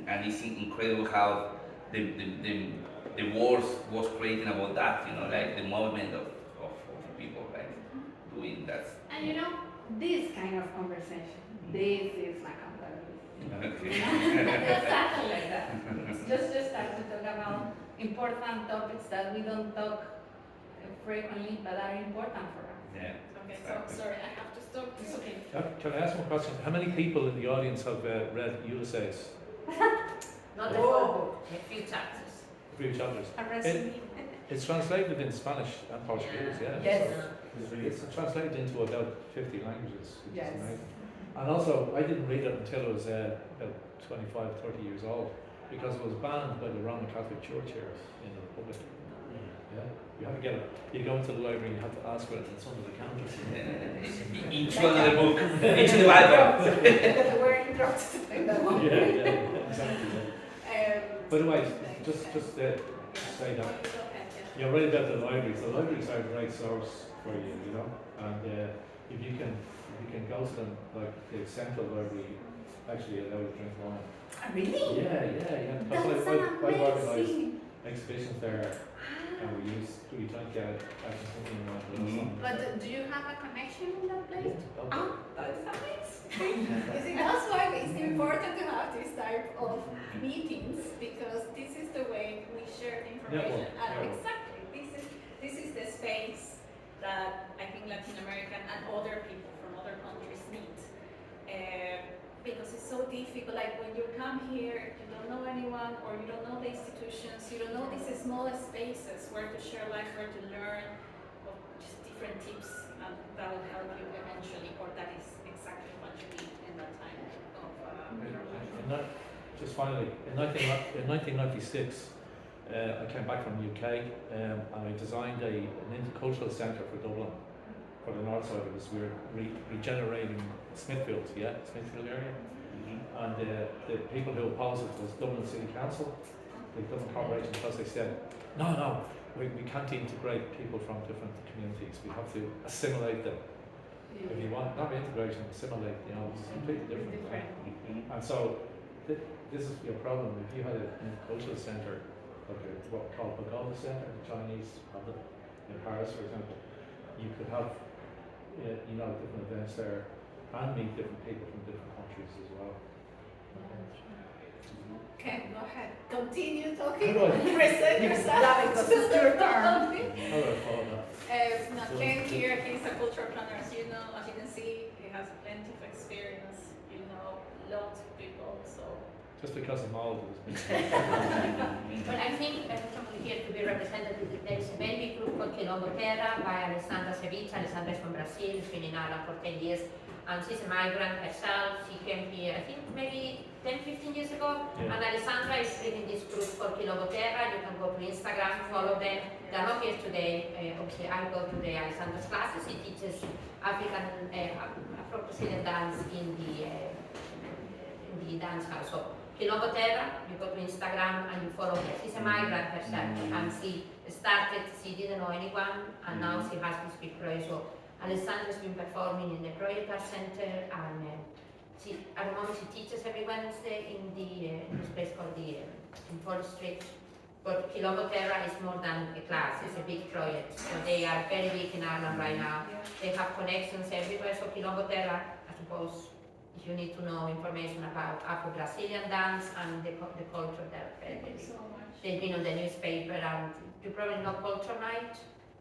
and it's incredible how the wars was creating about that, like the movement of people, like doing that. And this kind of conversation, this is my company. Okay. Exactly like that. Just start to talk about important topics that we don't talk frequently but are important for us. Yeah. Okay, so sorry, I have to stop. It's okay. Can I ask one question? How many people in the audience have read Ulysses? Not the whole book, a few chapters. A few chapters. A resume. It's translated in Spanish and Portuguese, yeah. Yes. So it's translated into about 50 languages, which Yes. is amazing. And also, I didn't read it until I was about 25, 30 years old, because it was banned by the Roman Catholic Church here in the Republic. Yeah, you have to get it. You go into the library, you have to ask for it, and it's under the counter. Each one of the book, each of the Bible. We're interrupted in that one. Yeah, exactly. Yeah. By the way, just say that. You're right about the libraries. The libraries are a great source for you, and if you can go to them, like the Central Library actually allow you to drink wine. Really? Yeah. That's Because I've organised amazing. exhibitions there, and we drank actually something around. But do you have a connection in that place? Okay. That's amazing. You see, that's why it's important to have this type of meetings, because this is the way we share information. Network. And Network. exactly, this is the space that I think Latin American and other people from other countries need. Because it's so difficult, like when you come here, you don't know anyone, or you don't know the institutions, you don't know these small spaces where to share life, where to learn, or just different tips, and that will help you eventually, or that is exactly what you need in that time of your life. Just finally, in 1996, I came back from the UK, and I designed an intercultural centre for Dublin, for the north side of us. We were regenerating Smithfield area. And the people who opposed it was Dublin City Council, the Dublin Corporation, because they said, no, we can't integrate people from different communities. We have to assimilate them. If you want, not integration, assimilate, you know, it's completely different. And so this is your problem. If you had a cultural centre, like what we call Pagoda Centre, the Chinese have it in Paris, for example, you could have different events there and meet different people from different countries as well. Ken, go ahead. Continue talking. How do I- Present yourself. Yeah, because it's your turn. How do I follow that? Now, Ken here, he's a cultural planner, as you know, as you can see, he has plenty of experience, you know, lots of people, so. Just because I'm old, it's But I think somebody here to be represented, there is a very big group called Quilombo Terra by Alessandra Ceviche. Alessandra is from Brazil, she's been in Ireland for 10 years. And she's a migrant herself. She came here, I think maybe 10, 15 years ago. Yeah. And Alessandra is leading this group called Quilombo Terra. You can go to Instagram, follow them. They're not here today. Obviously, I go to the Alessandra's classes. She teaches African, Afro-Brazilian dance in the dance house. So Quilombo Terra, you go to Instagram and you follow her. She's a migrant herself. And she started, she didn't know anyone, and now she has this big project. So Alessandra's been performing in the Project Art Center, and at the moment she teaches every Wednesday in this place called in Forest Street. But Quilombo Terra is more than a class, it's a big project. So they are very big in Ireland right now. They have connections everywhere. So Quilombo Terra, I suppose, if you need to know information about Afro-Brazilian dance and the culture, they're very big. So much. They've been on the newspaper, and you probably know Culture Night.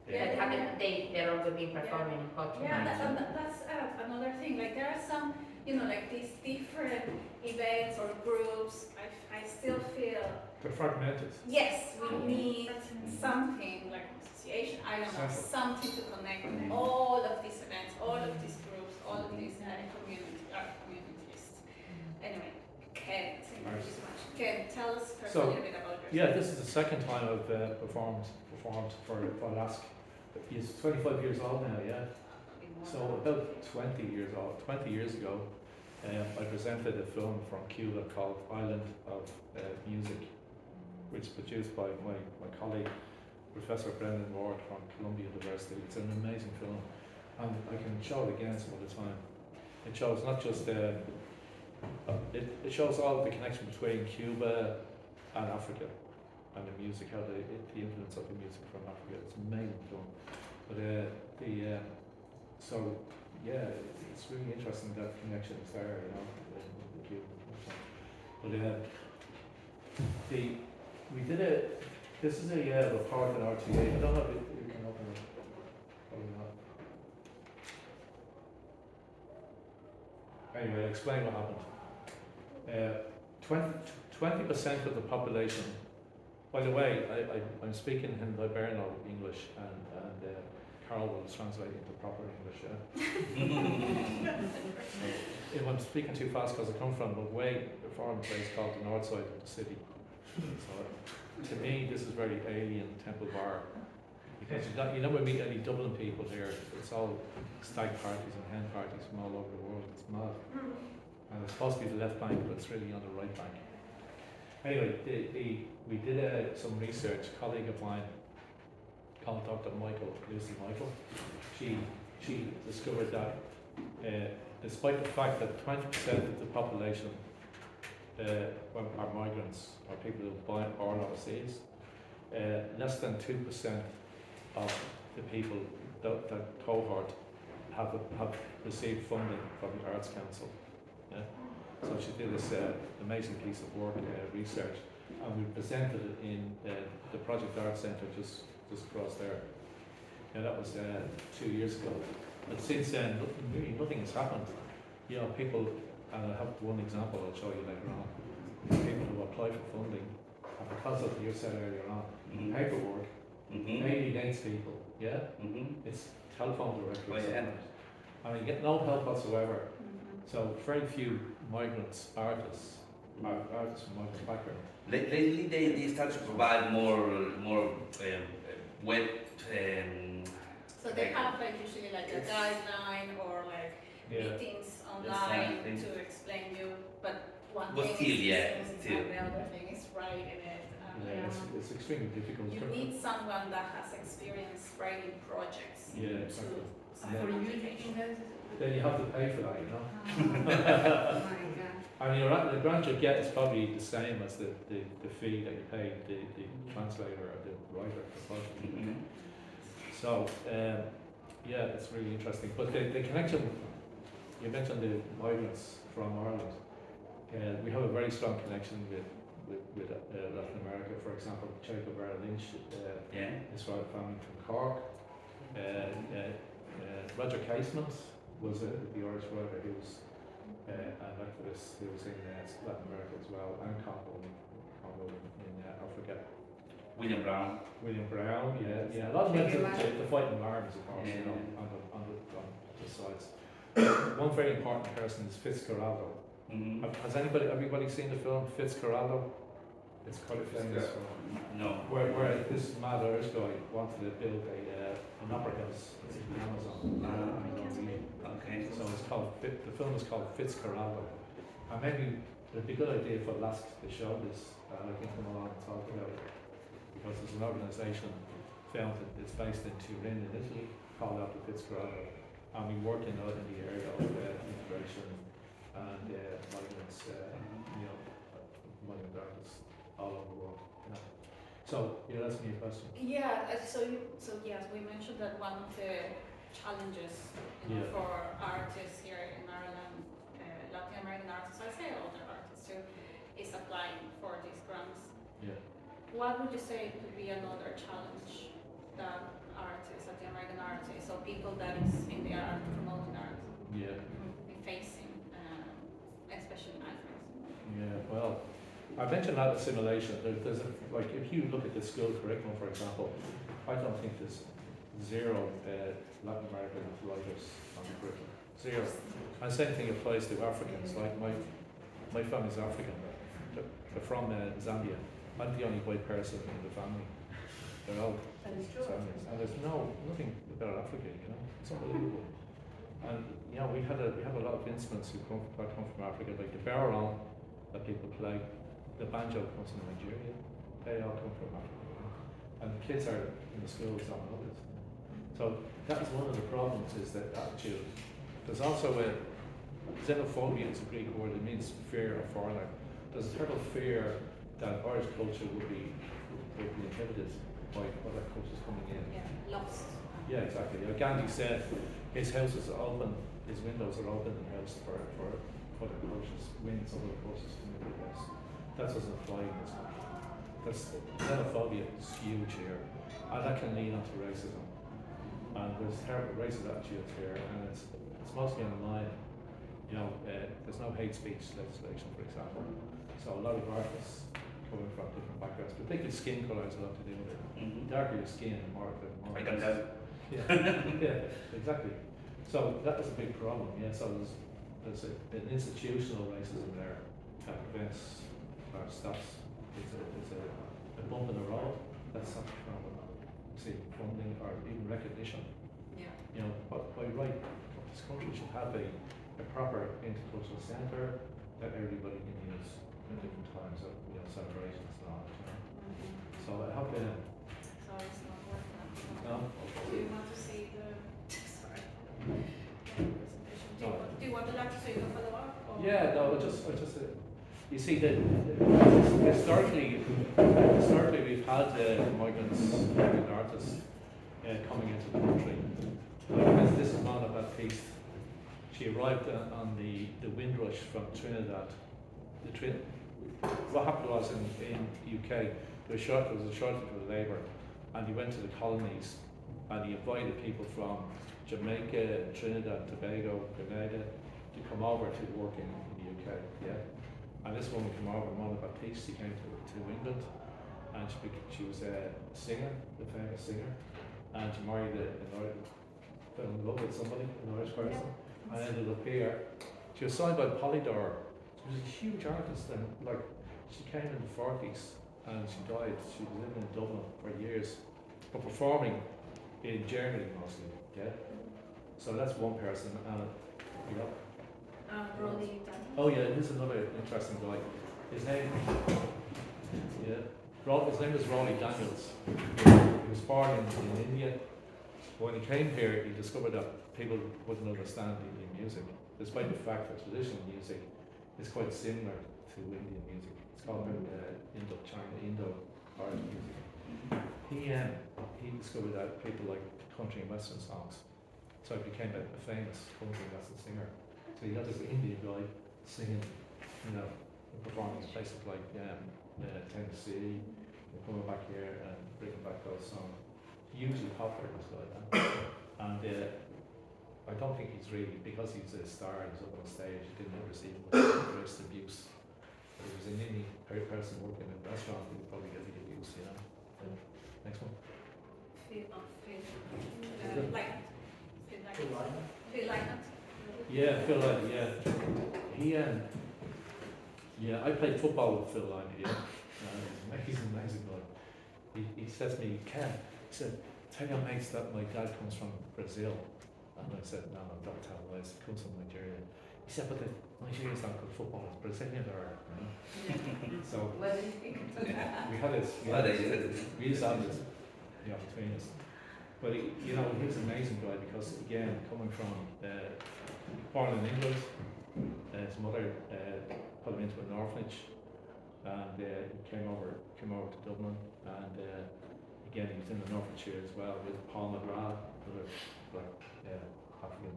Yeah. They're always been performing in Culture Yeah, Night. that's another thing. Like there are some, like these different events or groups. I still feel They're fragmented. yes, we need something like association. I don't know, something to connect all of these events, all of these groups, all of these communities. Anyway, Ken, thank you so much. Ken, tell us first a So, little bit about yourself. Yeah, this is the second time I've performed for Ask. He's 25 years old now, yeah. So about 20 years ago, I presented a film from Cuba called Island of Music, which is produced by my colleague, Professor Brendan Ward from Columbia University. It's an amazing film, and I can show it again some other time. It shows not just it shows all the connection between Cuba and Africa, and the music, how the influence of the music from Africa. It's an amazing film. But so yeah, it's really interesting that connection is there, with Cuba. But we did this is a report on RTA. I don't know if you can open it. Probably not. Anyway, I'll explain what happened. 20% of the population. By the way, I'm speaking in Hiberno English, and Carol will translate into proper English. If I'm speaking too fast because I come from a way foreign place called the north side of the city. So to me, this is very alien TempleBar. Because you never meet any Dublin people here. It's all stag parties and hen parties from all over the world. It's mad. And it's supposed to be the left bank, but it's really on the right bank. Anyway, we did some research. A colleague of mine called Dr. Lucy Michael. She discovered that despite the fact that 20% of the population are migrants, or people who are born overseas, less than 2% of the people, that cohort, have received funding from the Arts Council. Yeah? So she did this amazing piece of work, research, and we presented it in the Project Art Centre just across there. And that was 2 years ago. But since then, nothing has happened. People, and I have one example I'll show you later on. People who apply for funding, and because of you said earlier on, paperwork, mainly against people, it's telephone directories. And you get no help whatsoever. So very few migrants, artists from migrant background. Lately, they start to provide more web. So they have usually like a guideline or like meetings online exactly. to explain you. But one But thing still, is yeah, listening still. and the other thing is writing it. Yeah, it's extremely difficult. You need someone that has experience writing projects Yeah, to exactly. For you, do you think that's... Then you have to pay for that, you know. Oh my God. I mean, the grant you get is probably the same as the fee that you pay the translator or the writer. Mhm. So, yeah, it's really interesting. But the connection, you mentioned the migrants from Ireland. We have a very strong connection with Latin America. For example, Jacob Lynch, Yeah. Israel family from Cork. Roger Casement was the Irish writer who was an activist who was in Latin America as well, and Congo in Africa. William Brown. William Brown, yeah. A lot of them went to fighting arms, of course, you know, on the sides. One very important person is Fitzcarraldo. Mm-hmm. Has everybody seen the film Fitzcarraldo? It's quite a famous film. No. Where this mad Irish guy wanted to build an opera house in the Amazon. Okay. So it's called, the film is called Fitzcarraldo. And maybe it'd be a good idea for Lask to show this, I can come along and talk about it. Because there's an organisation founded, it's based in Turin in Italy, called out the Fitzcarraldo. And we work in the area of integration and migrants, migrant artists all over the world. You know. So you're asking me a question. Yeah, so yes, we mentioned that one of the challenges Yeah. for artists here in Ireland, Latin American artists, I say other artists too, is applying for these grants. Yeah. What would you say could be another challenge that artists, Latin American artists, or people that is in the art, promoting art, Yeah. be facing, especially migrants? Yeah, well, I mentioned that assimilation. There's like, if you look at the school curriculum, for example, I don't think there's zero Latin American writers on the curriculum. Zero. And same thing applies to Africans. Like my family's African. They're from Zambia. I'm the only white person in the family. They're all Zambians. And there's nothing about Africa, you know. It's unbelievable. And you know, we have a lot of instruments that come from Africa, like the barrel that people play. The banjo comes from Nigeria. They all come from Africa. You know? And the kids are in the schools don't know this. So that is one of the problems, is that attitude. There's also a xenophobia, is a Greek word. It means fear of foreigner. There's a terrible fear that Irish culture would be inhibited by other cultures coming in. Yeah, lost. Yeah, exactly. Like Gandhi said, his house is open, his windows are open in the house for other cultures, winds of other cultures coming into the house. That doesn't apply in this country. That's, xenophobia is huge here, and that can lead on to racism. And there's terrible racist attitudes here, and it's mostly online. You know, there's no hate speech legislation, for example. So a lot of artists coming from different backgrounds, particularly skin colour has a lot to do with it. Mm-hmm. The darker your skin, the more I can tell. Yeah, yeah, exactly. So that is a big problem. Yeah. So there's an institutional racism there that prevents or stops. It's a bump in the road. That's not from funding or even recognition. Yeah. You know, by right, this country should have a proper intercultural centre that everybody can use at different times of celebrations and all that. You know? So I have been. So it's not working out. No. Do you want to see the sorry presentation? Do you want to like to see the follow up? Yeah, no, I just you see that historically we've had migrant artists coming into the country. Like this is Mona Baptiste. She arrived on the Windrush from Trinidad. What happened was in the UK, there was a shortage of labour, and he went to the colonies and he invited people from Jamaica, Trinidad, Tobago, Grenada to come over to work in the UK. Yeah. And this woman came over, Mona Baptiste. She came to England, and she was a singer, the famous singer, and she married fell in love with somebody, an Irish person, and ended up here. She was signed by Polydor. She was a huge artist, and like she came in the 40s and she died. She was living in Dublin for years, but performing in Germany mostly. Yeah. So that's one person, and you know. Rolly. Oh yeah, here's another interesting guy. His name, his name is Rolly Daniels. He was born in India. When he came here, he discovered that people wouldn't understand Indian music, despite the fact that traditional music is quite similar to Indian music. It's called Indo-Arab music. He discovered that people like country and western songs, so he became a famous country and western singer. So you got this Indian guy singing, performing in places like Tennessee, coming back here and bringing back those songs. Hugely popular, this guy, and I don't think he's really, because he's a star, he's up on stage, he didn't receive much grace abuse. But if he was an Indian person working in a restaurant, he would probably get the abuse, Next one. Phil Lynott. Yeah, Phil Lynott, yeah. He, I played football with Phil Lynott, he's amazing guy. He said to me, Ken, he said, tell your mates that my dad comes from Brazil. And I said, no, don't tell them, he comes from Nigeria. He said, but the Nigerians don't good football, it's Brazilian or, So, What do you think? we had this, we used to have this, between us. But he was an amazing guy because, again, coming from, born in England, his mother put him into an orphanage, and he came over to Dublin, and again he was in an orphanage here as well with Paul McGrath, another African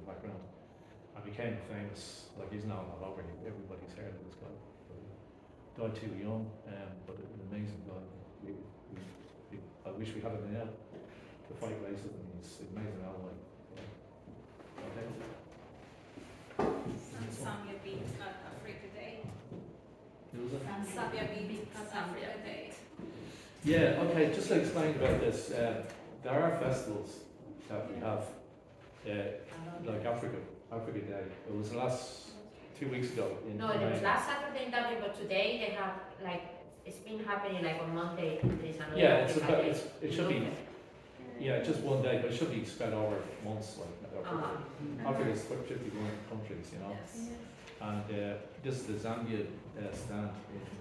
background, and became famous. Like, he's now all over, everybody's heard of this guy. Died too young, but an amazing guy. I wish we had him now to fight racism. He's an amazing ally. Okay. Samia beat at Africa Day. Who was it? Samia beat at Africa Day. Yeah, okay, just to explain about this, there are festivals that we have, like Africa Day. It was the last 2 weeks ago in No, it was last Saturday in Dublin, but today they have, it's been happening on Monday. There's another it should be, just one day, but it should be spread over months, Africa is 51 countries, Yes. And this is the Zambia stand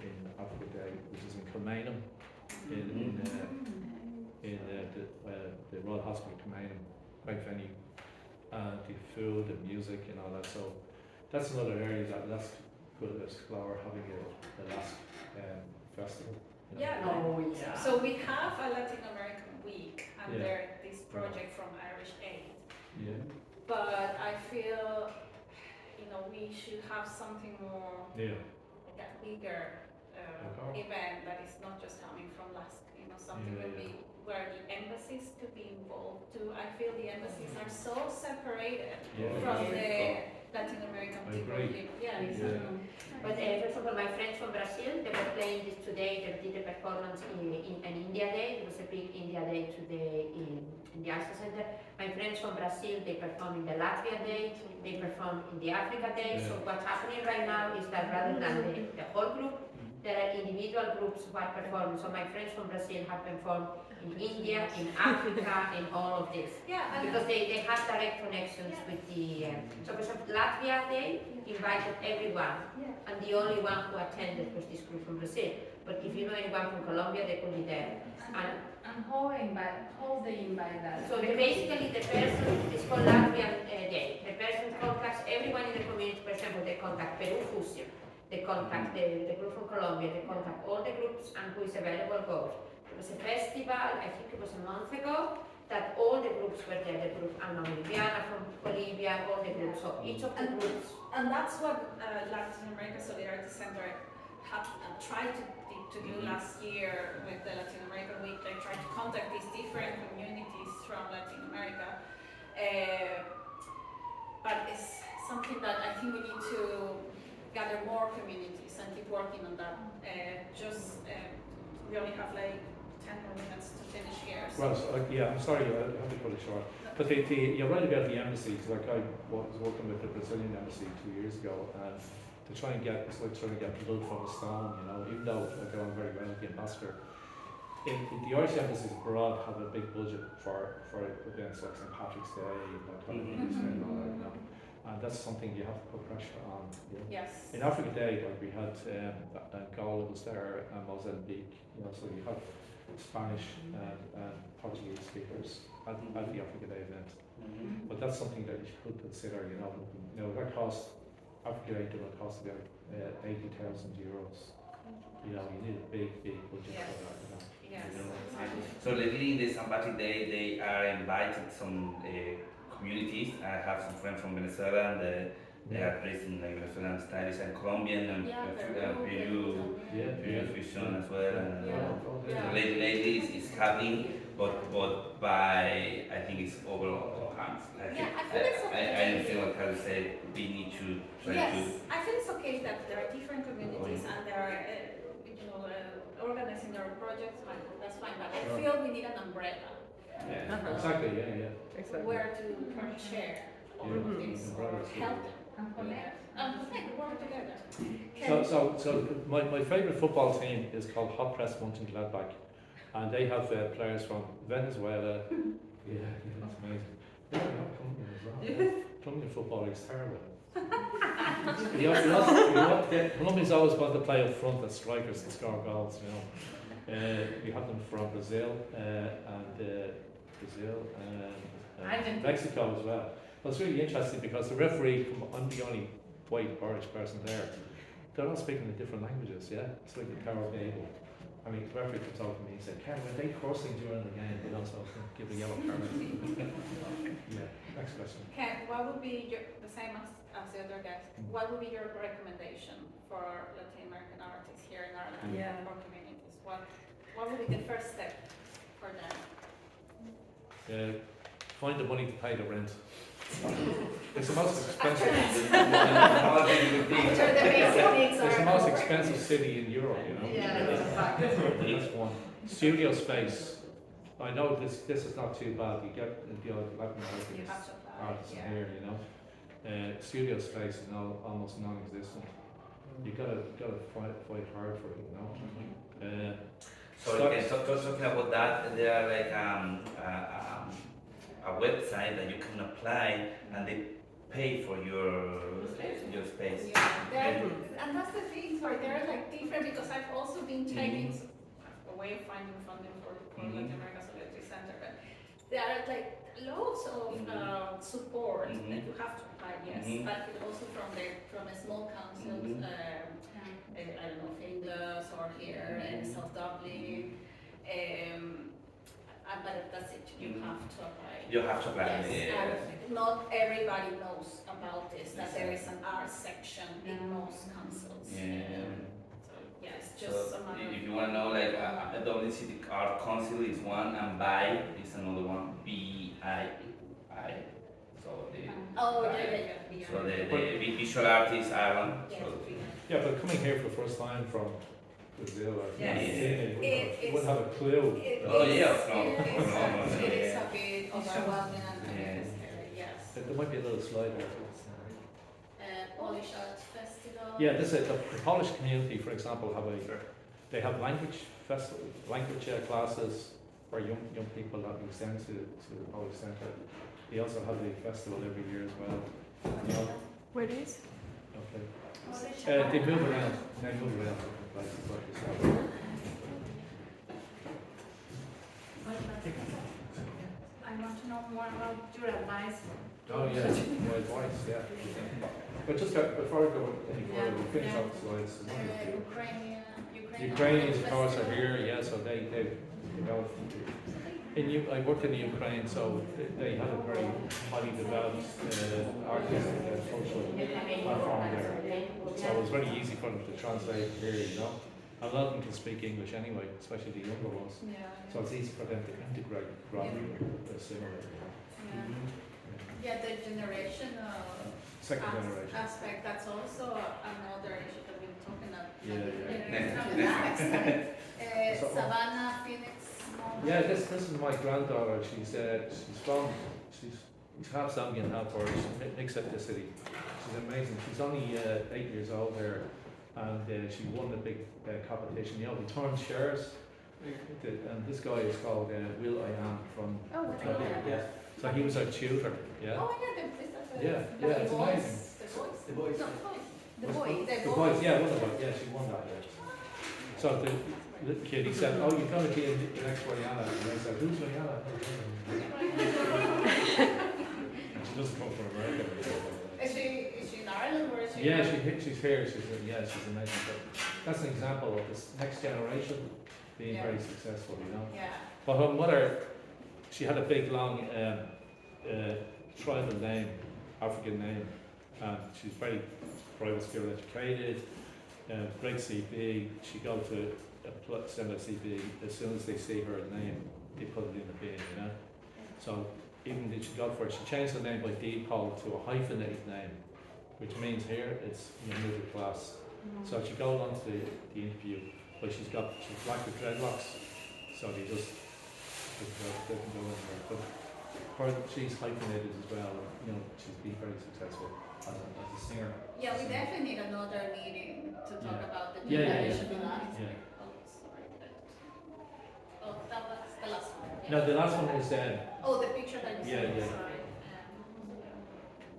in Africa Day, which is in Kilmainham, in the Royal Hospital Kilmainham, great venue, and the food, the music, and all that. So that's another area that's good to explore, having a last festival. Yeah. Oh, yeah. So we have a Latin American week under this project from Irish Aid. Yeah. But I feel, we should have something more, Yeah. like a bigger event that is not just coming from LASK, something where the embassies could be involved too. I feel the embassies are so separated from the Latin American I people. agree. But for example, my friends from Brazil, they were playing this today. They did a performance in an India Day. There was a big India Day today in the Artista Center. My friends from Brazil, they perform in the Latvia Day. They perform in the Africa Day. So what's happening right now is that rather than the whole group, there are individual groups who are performing. So my friends from Brazil have performed in India, in Africa, in all of this. Yeah, Because they have direct connections with the. So for example, Latvia Day invited everyone, and the only one who attended was this group from Brazil. But if you know anyone from Colombia, they could be there. And how they invite that? So basically, the person is called Latvian Day. The person contacts everyone in the community. For example, they contact Peru Fusion. They contact the group from Colombia. They contact all the groups, and who is available goes. There was a festival, I think it was a month ago, that all the groups were there. The group Boliviana from Bolivia, all the groups. So each of the groups. And that's what Latin America Solidarity Center had tried to do last year with the Latin American Week. They tried to contact these different communities from Latin America. But it's something that I think we need to gather more communities and keep working on that. We only have 10 more minutes to finish here. So. Well, I'm sorry, I have to cut it short. But you're right about the embassies. Like, I was working with the Brazilian embassy 2 years ago, and to try and get, it's like trying to get blood from a stone, even though I get on very well with the ambassador. The Irish embassies abroad have a big budget for events like St. Patrick's Day, and all that, and that's something you have to put pressure on. Yes. In Africa Day, like we had Angola was there, and Mozambique, so you have Spanish and Portuguese speakers at the Africa Day event. But that's something that you could consider, that cost, Africa Day will cost about €80,000. You need a big budget for that. Yes. So lately in the St. Patrick Day, they are invited some communities. I have some friends from Venezuela, and they are based in Venezuelan styles and Colombian and Peru fusion as well. And lately it's happening, but by I think it's overall hands. I feel it's okay. I understand what Carl said. We need to try to. I feel it's okay that there are different communities and they are, organizing their projects. That's fine, but I feel we need an umbrella. Exactly. Exactly. Where to share all of this or help them. And connect, work together. So my favourite football team is called Hot Press Mönchengladbach, and they have players from Venezuela. That's amazing. They have Colombian as well. Colombian football is terrible. Colombians always want to play up front as strikers and score goals. We have them from Brazil and Mexico as well. But it's really interesting because the referee, I'm the only white Irish person there. They're all speaking in different languages. It's like the Tower of Babel. I mean, the referee comes out to me and said, "Ken, when they cursing during the game, they also give a yellow card." Next question. Ken, what would be the same as the other guys? What would be your recommendation for Latin American artists here in Ireland or communities? What would be the first step for them? Find the money to pay the rent. It's the most expensive. It's the most expensive city in Europe, That's one. Studio space. I know this is not too bad. You get Latin American artists here, studio space is almost non-existent. You gotta fight hard for it, So talking about that, there are like a website that you can apply, and they pay for your space. And that's the thing, where they're like different, because I've also been checking a way of finding funding for Latin America Solidarity Center, but there are like loads of support that you have to apply, but also from a small councils, I don't know, Fingers or here in South Dublin. But that's it, you have to apply. You have to apply. Not everybody knows about this, that there is an art section in most councils. It's just so if you want to know, like a Dublin City Art Council is one, and BI is another one, BII. So So the visual artists are one. But coming here for the first time from Brazil, it wouldn't have a clue. It is a bit overwhelming and yes. There might be a little slide there. Polish Art Festival. The Polish community, for example, they have language classes for young people that we send to the Polish Centre. They also have the festival every year as well. Where it is? Okay. They move around. Different places like this. I want to know more about your advice. Oh yeah, my advice, But just before I go any further, we finish off the slides. Ukrainians, of course, are here, so they developed. I worked in the Ukraine, so they have a very highly developed artistic cultural platform there. So it was very easy for them to translate here, A lot of them can speak English anyway, especially the younger ones. So it's easy for them to integrate rather than assimilate. The generational Second generation aspect, that's also another issue that we're talking about. Savannah, Phoenix. This is my granddaughter. She's half Zambian, half Irish, mixed ethnicity. She's amazing. She's only 8 years old there, and she won the big competition. We turned shares, and this guy is called Will I Am from. Oh, So he was our tutor. It's amazing. The voice. No, the voice. The voice, yeah, one of them, yeah, she won that, yeah. So the kid, he said, oh, you're going to be in the next Rihanna. And I said, who's Rihanna? And she doesn't come from America. Is she in Ireland or is she? Yeah, she's here. She's amazing. But that's an example of this next generation being very successful, you know. Yeah. But her mother, she had a big, long tribal name, African name, and she's very private school educated, great CV. She go to send her CV, as soon as they see her name, they put it in the bin, you know. So even if she go for it, she changed the name by default to a hyphenated name, which means here it's middle class. So she goes on to the interview, but she's black with dreadlocks, so they just doesn't go in there. But she's hyphenated as well, you know, she's been very successful as a singer. Yeah, we definitely need another meeting to talk about the new Yeah. generation of artists. Yeah. Oh, sorry. That was the last one. Yeah. No, the last one is Oh, the picture that you Yeah, sent. yeah. Sorry.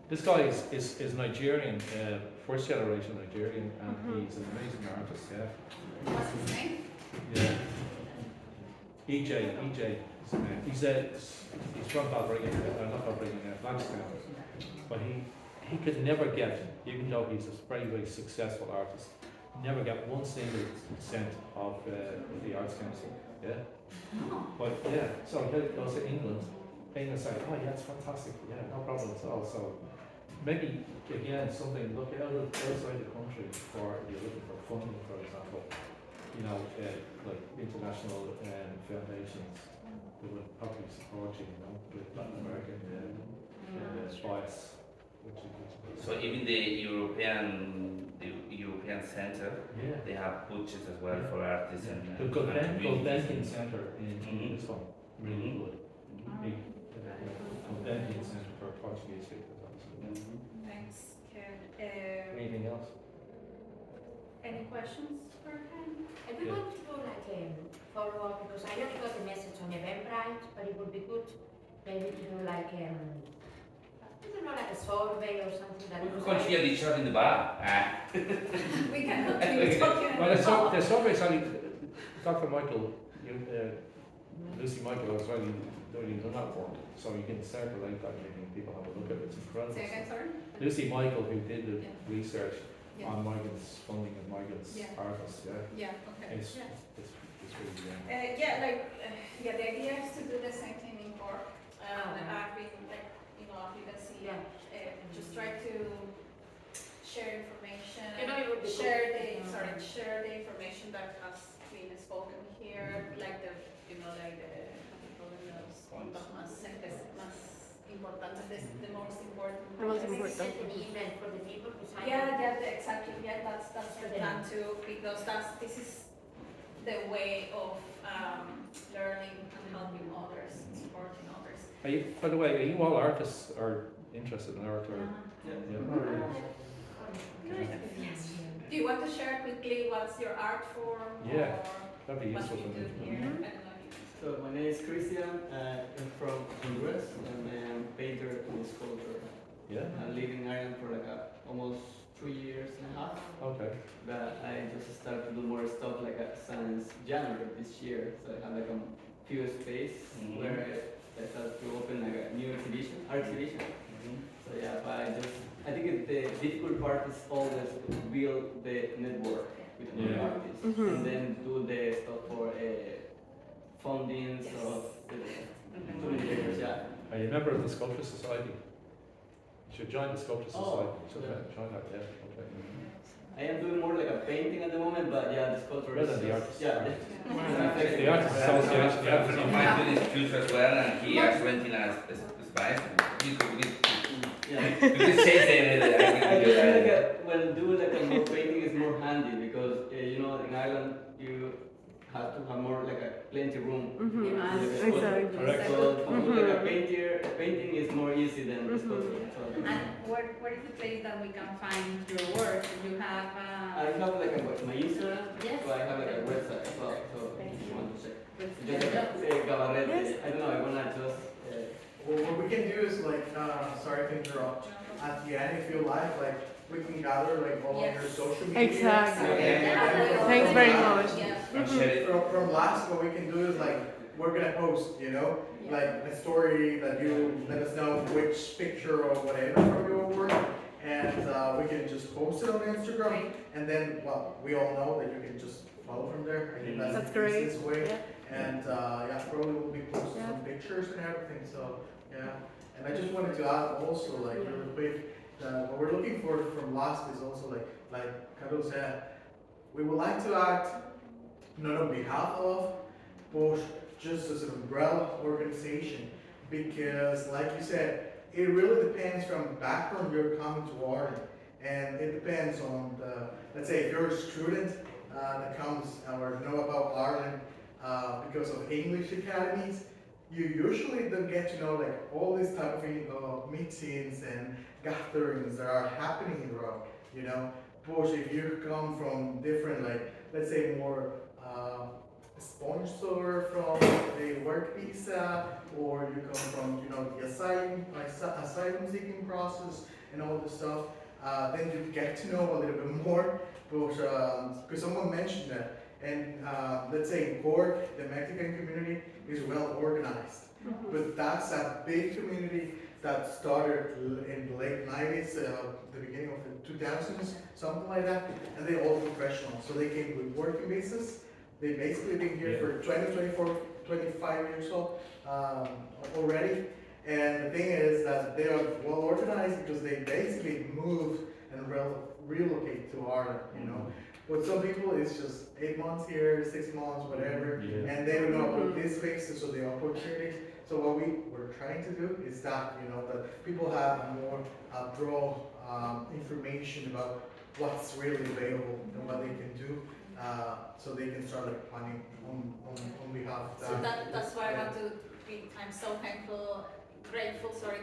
this guy is Nigerian, first generation Nigerian, and he's an amazing artist. Yeah. What's his name? Yeah. EJ is his name. He's from Balbriggan, not Balbriggan, Blackstown. But he could never get, even though he's a very successful artist, never get 1 single cent of the Arts Council. Yeah. But yeah, so he goes to England and say, oh yeah, it's fantastic. Yeah, no problem at all. So maybe again something look outside the country for you're looking for funding, for example. You know, like international foundations that would probably support you, you know, with Latin American bias. So even the European Center, Yeah. they have budgets as well for artists and The communities. Gulbenkian Centre in Mhm. this one, really good. Big Gulbenkian Centre for Portuguese speakers, obviously. Thanks, Ken. Anything else? Any questions for Ken? And we want to do like a follow-up, because I know you got the message on Eventbrite, but it would be good maybe to do like I don't know, like a survey or something that was Continue the shot in the bar. We can continue talking Well, about the survey is only, Dr. Michael, Lucy Michael has already done that work, so you can circulate that and people have a look at it. It's incredible. Say again, sorry? Lucy Michael, who did the Yeah. research Yeah. on migrants, funding of migrants, Yeah. artists, Yeah, okay. it's Yeah. really, The idea is to do the same thing in Cork. I've been, like, you know, as you can see, just try to share information, You know, it would be share good. share the information that has been spoken here, like the, you know, like the, los puntos más importantes, the most important. The most Maybe important. set an email for the people who sign up. Exactly. Yeah, that's the plan too, because this is the way of learning and helping others, supporting others. Are you, by the way, are you all artists or interested in art or? Do you want to share quickly what's your art form? Yeah, or that'd be what useful you for do me. here? I don't know if you can. So my name is Christian. I'm from Honduras and I'm a painter and sculptor. Yeah, I live in Ireland for like almost 3 years and a half. okay. But I just started to do more stuff like since January this year. So I have like a few space Mhm. where I started to open like a new exhibition, art exhibition. So yeah, but I think the difficult part is always to build the network with another Yeah. artist Mhm. and then do the stuff for funding. Yes. So too many layers, yeah. Are you a member of the Sculpture Society? You should join the Sculpture Oh, Society. You should yeah. join that, yeah, okay. I am doing more like a painting at the moment, but yeah, the sculpture Rather is than the artist. Yeah. The Artist Association, A friend of mine did his future as well, and he is renting a space. You Yeah. could say that. I just feel like when doing like a more painting is more handy because you know in Ireland you have to have more like a plenty room. Mhm. Like a sculpture. Exactly. Correct. So to do like a painting is more easy than the sculpture. So, And where is the place that we can find your work? You have I have like my Instagram, Yes. so I have like a website as well. So if you want to check. Yes. Just like a Gallery. Yes. I don't know. I wanna just what we can do is like, sorry to interrupt. At the end, if you like we can gather like all of your social media. Exactly. And Thanks very much. And share it. From last, what we can do is like we're gonna post, like a story that you let us know which picture or whatever from your work, and we can just post it on Instagram, and then we all know that you can just follow from there. I think That's the great. easiest way. Yeah. And probably we'll be posting some pictures and everything. So yeah, and I just wanted to add also like really quick. What we're looking for from last is also like Cado said, we would like to act not on behalf of, but just as an umbrella organization, because like you said, it really depends from background you're coming to art, and it depends on let's say if you're a student that comes or know about Ireland because of English academies, you usually don't get to know like all this type of meetings and gatherings that are happening around, But if you come from different, like, let's say more sponsor from the work visa, or you come from, the asylum seeking process and all this stuff, then you get to know a little bit more. But because someone mentioned that, and let's say in Cork, the Mexican community is well organized, but that's a big community that started in the late 90s, the beginning of the 2000s, something like that, and they're all professional. So they came with working visas. They basically been here for 20, 24, 25 years old already. And the thing is that they are well organized because they basically moved and relocate to Ireland, But some people, it's just 8 months here, 6 months, whatever, and they don't know about this spaces or the opportunities. So what we're trying to do is that, that people have more broad information about what's really available and what they can do, so they can start like planning on behalf of that. So that's why I want to be, I'm so grateful,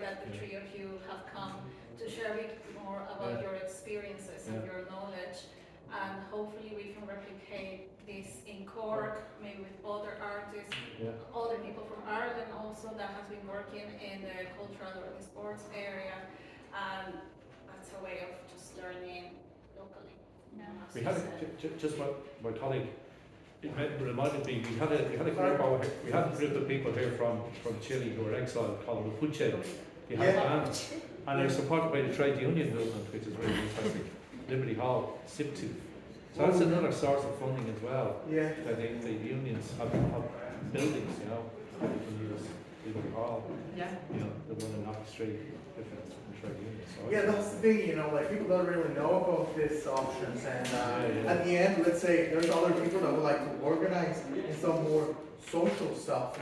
that the three of you have come to share a bit more about your experiences and your knowledge. And hopefully we can replicate this in Cork, maybe with other artists, other people from Ireland also that has been working in the cultural or the sports area, and that's a way of just learning locally. We had just my colleague. It reminded me we had a group of people here from Chile who were exiled called the Puche. They had a band, and they're supported by the trade union movement, which is really interesting. Liberty Hall, SIP2. So that's another source of funding as well. Yeah. That the unions have buildings, that you can use. Liberty Hall. Yeah. The one in Knox Street, different trade unions. So Yeah, that's the thing, like people don't really know about these options, and at the end, let's say there's other people that would like to organize in some more social stuff,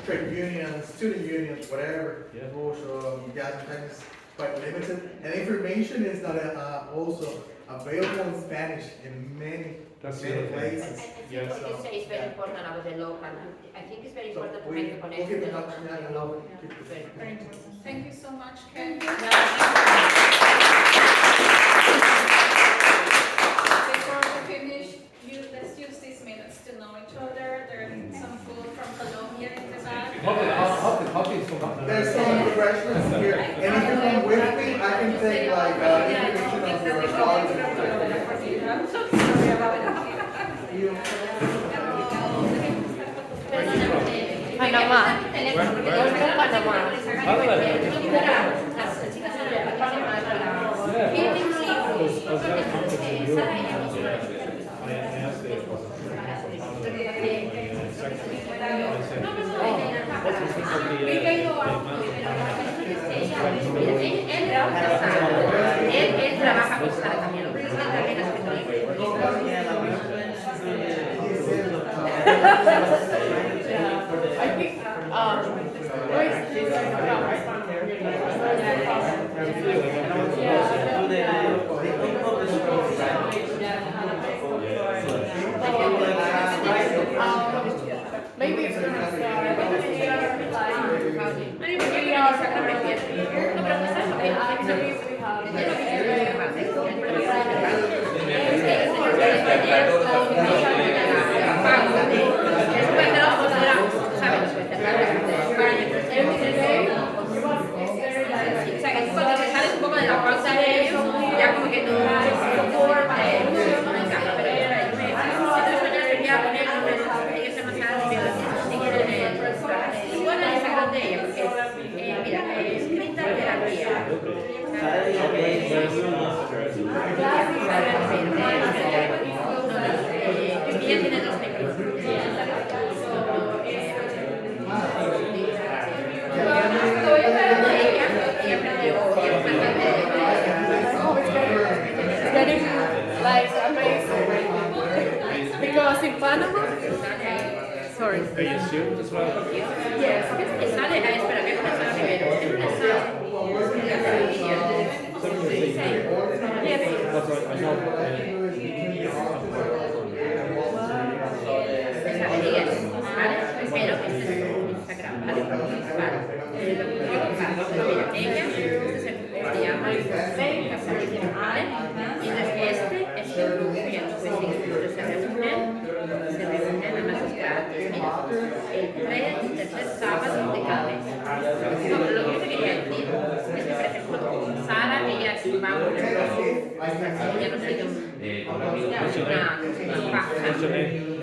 trade unions, student unions, whatever. Yeah. Sometimes it's quite limited, and information is not also available in Spanish in many places. Yes. What you say is very important about the local. I think it's very important to make the connection with the local and the local. Very important. Thank you so much, Ken. Before we finish, let's use these minutes to know each other. There's some food from Colombia in the back. There's some refreshments here, and if you come with me, I can take like information of your college. I'm so sorry about it. Panamá. Panamá. Él trabaja con Cada también. I think, where is maybe it's gonna start. Maybe we have Ella tiene dos pequeños. It's getting like amazing because in Panama. Sorry. Are you a student as well? Yes. Sale, espera, voy a comenzar primero. Yes. That's right, I know. Pero este es Instagram, ¿vale? Vale. Mira, ella, este es el grupo que se llama Casero, ¿vale? Y entonces este grupo que después se reúnen, además es gratis, mira, el 3 y tercer sábado de cada mes. No, lo que yo te quería decir es que, por ejemplo, Sara, ella va a un ella no sigue una paja.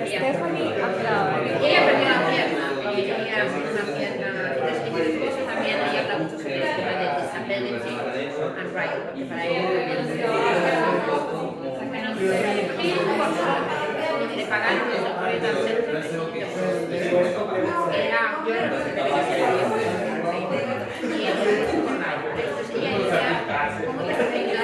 Stephanie Andrade. Y ella perdió la pierna, y ella una pierna, entonces también ella habla mucho sobre el tema de disability and right, porque para ella también le pagaron los doctores del centro, era yo creo que debería ser y ella entonces ella decía, ¿cómo te puede ayudar?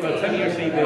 Well, tell me your CV.